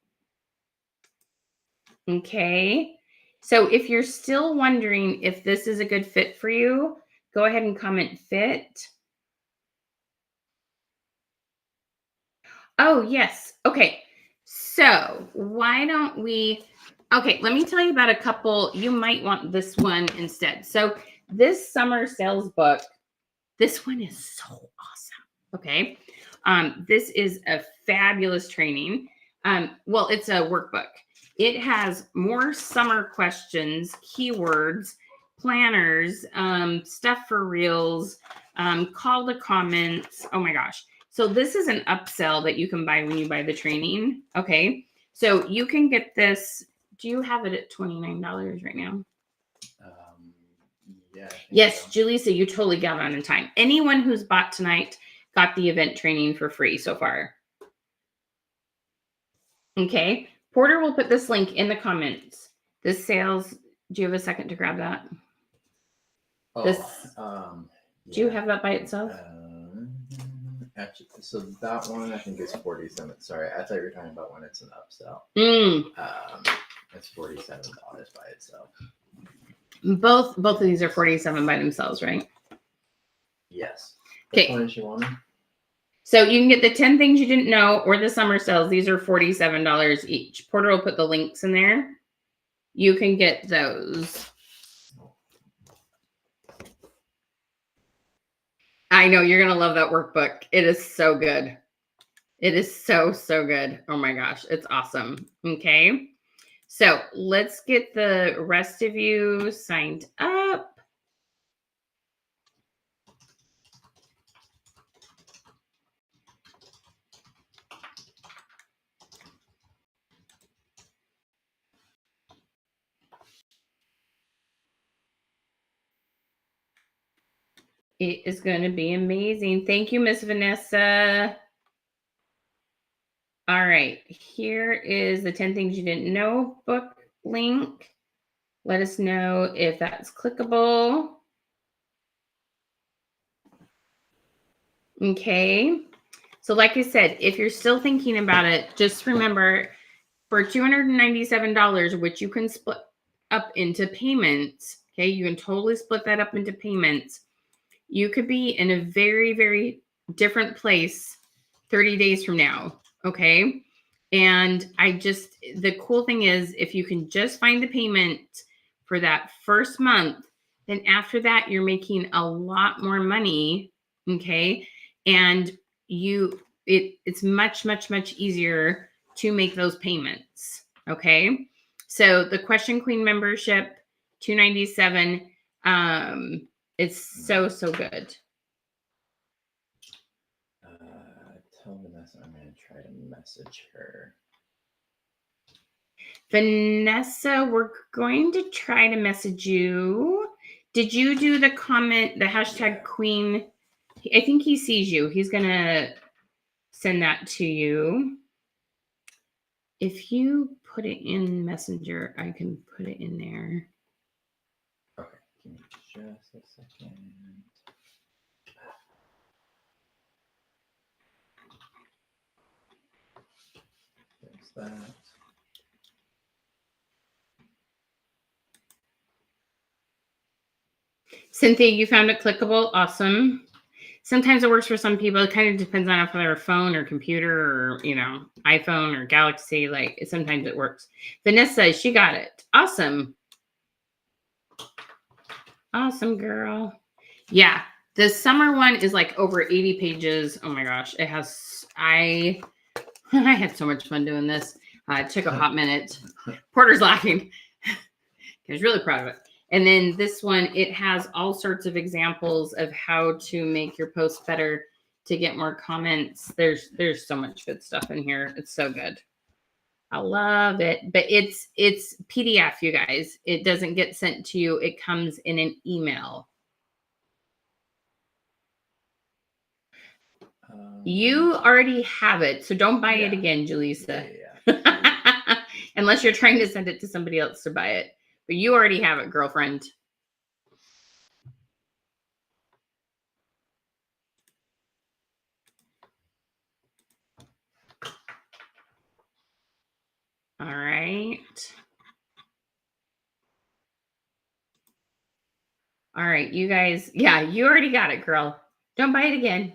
Okay. So if you're still wondering if this is a good fit for you, go ahead and comment fit. Oh, yes. Okay. So why don't we, okay, let me tell you about a couple. You might want this one instead. So this summer sales book, this one is so awesome. Okay. This is a fabulous training. Well, it's a workbook. it has more summer questions, keywords, planners, stuff for reels, call to comments. Oh my gosh. So this is an upsell that you can buy when you buy the training. Okay. So you can get this. Do you have it at $29 right now? Yeah. Yes, so. Julissa, you totally got on in time. Anyone who's bought tonight got the event training for free so far. Okay. Porter will put this link in the comments. This sales, do you have a second to grab that? Oh, this, yeah. Do you have that by itself? Actually, so that one I think is 47. Sorry, I thought you were talking about when it's an upsell. It's $47 by itself. Both of these are 47 by themselves, right? Yes. Okay. Which one did you want? So you can get the 10 things you didn't know or the summer sales. These are $47 each. Porter will put the links in there. You can get those. I know you're going to love that workbook. It is so good. It is so, so good. Oh my gosh. It's awesome. Okay. So let's get the rest of you signed up. It is going to be amazing. Thank you, Miss Vanessa. All right, here is the 10 things you didn't know book link. Let us know if that's clickable. Okay, so like I said, if you're still thinking about it, just remember for $297, which you can split up into payments, okay, you can totally split that up into payments. You could be in a very, very different place 30 days from now, okay? And the cool thing is if you can just find the payment for that first month, then after that, you're making a lot more money, okay? And it's much, much, much easier to make those payments, okay? So the Question Queen membership, $297, it's so, so good. Tell Vanessa I'm going to try to message her. Vanessa, we're going to try to message you. Did you do the comment, the hashtag queen? I think he sees you. He's going to send that to you. If you put it in Messenger, I can put it in there. Okay, give me just a second. There's that. Cynthia, you found it clickable? Awesome. Sometimes it works for some people. It kind of depends on if they're a phone or computer or, iPhone or Galaxy. Like sometimes it works. Vanessa, she got it. Awesome. Awesome, girl. Yeah. The summer one is like over 80 pages. Oh my gosh. It has, I had so much fun doing this. It took a hot minute. Porter's laughing. He was really proud of it. And then this one, it has all sorts of examples of how to make your post better to get more comments. There's so much good stuff in here. It's so good. I love it. But it's PDF, you guys. It doesn't get sent to you. It comes in an email. You already have it, so don't buy it again, Julissa. Yeah. Unless you're trying to send it to somebody else to buy it. But you already have it, girlfriend. All right. All right, you guys. Yeah, you already got it, girl. Don't buy it again.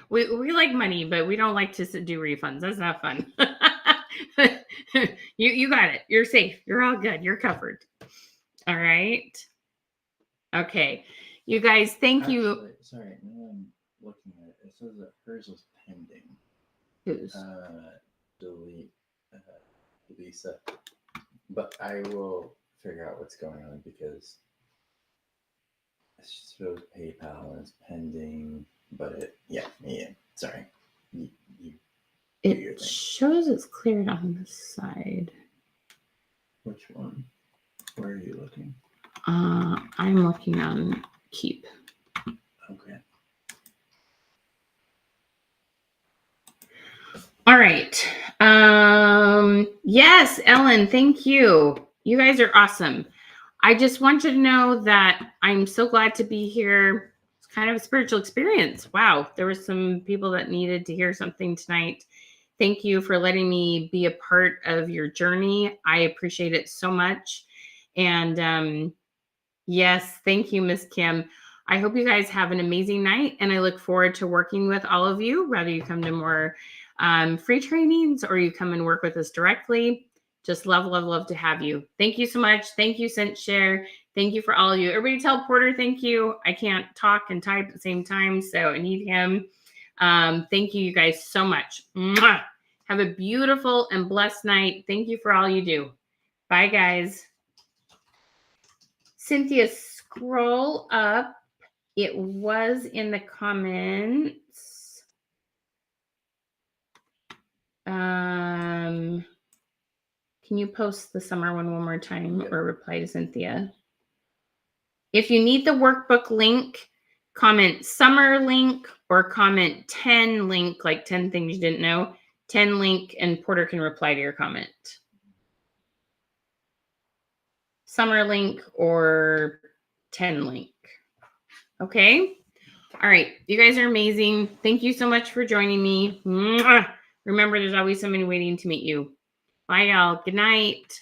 we like money, but we don't like to do refunds. That's not fun. You got it. You're safe. You're all good. You're covered. All right. Okay. You guys, thank you. Sorry, now I'm looking at it. It says that hers was pending. Whose? Delete. Lisa. But I will figure out what's going on because it's just shows PayPal and it's pending. But sorry. It shows it's cleared on the side. Which one? Where are you looking? I'm looking on Keep. Okay. All right. Yes, Ellen, thank you. You guys are awesome. I just want you to know that I'm so glad to be here. It's kind of a spiritual experience. Wow. There were some people that needed to hear something tonight. Thank you for letting me be a part of your journey. I appreciate it so much. And yes, thank you, Miss Kim. I hope you guys have an amazing night, and I look forward to working with all of you, whether you come to more free trainings or you come and work with us directly. Just love, love, love to have you. Thank you so much. Thank you, ScentShare. Thank you for all of you. Everybody tell Porter thank you. I can't talk and type at the same time, so I need him. Thank you guys so much. Mwah! Have a beautiful and blessed night. Thank you for all you do. Bye, guys. Cynthia, scroll up. It was in the comments. Can you post the summer one more time or reply to Cynthia? If you need the workbook link, comment summer link or comment 10 link, like 10 things you didn't know, 10 link, and Porter can reply to your comment. Summer link or 10 link. Okay. All right. You guys are amazing. Thank you so much for joining me. Mwah! Remember, there's always somebody waiting to meet you. Bye, y'all. Good night.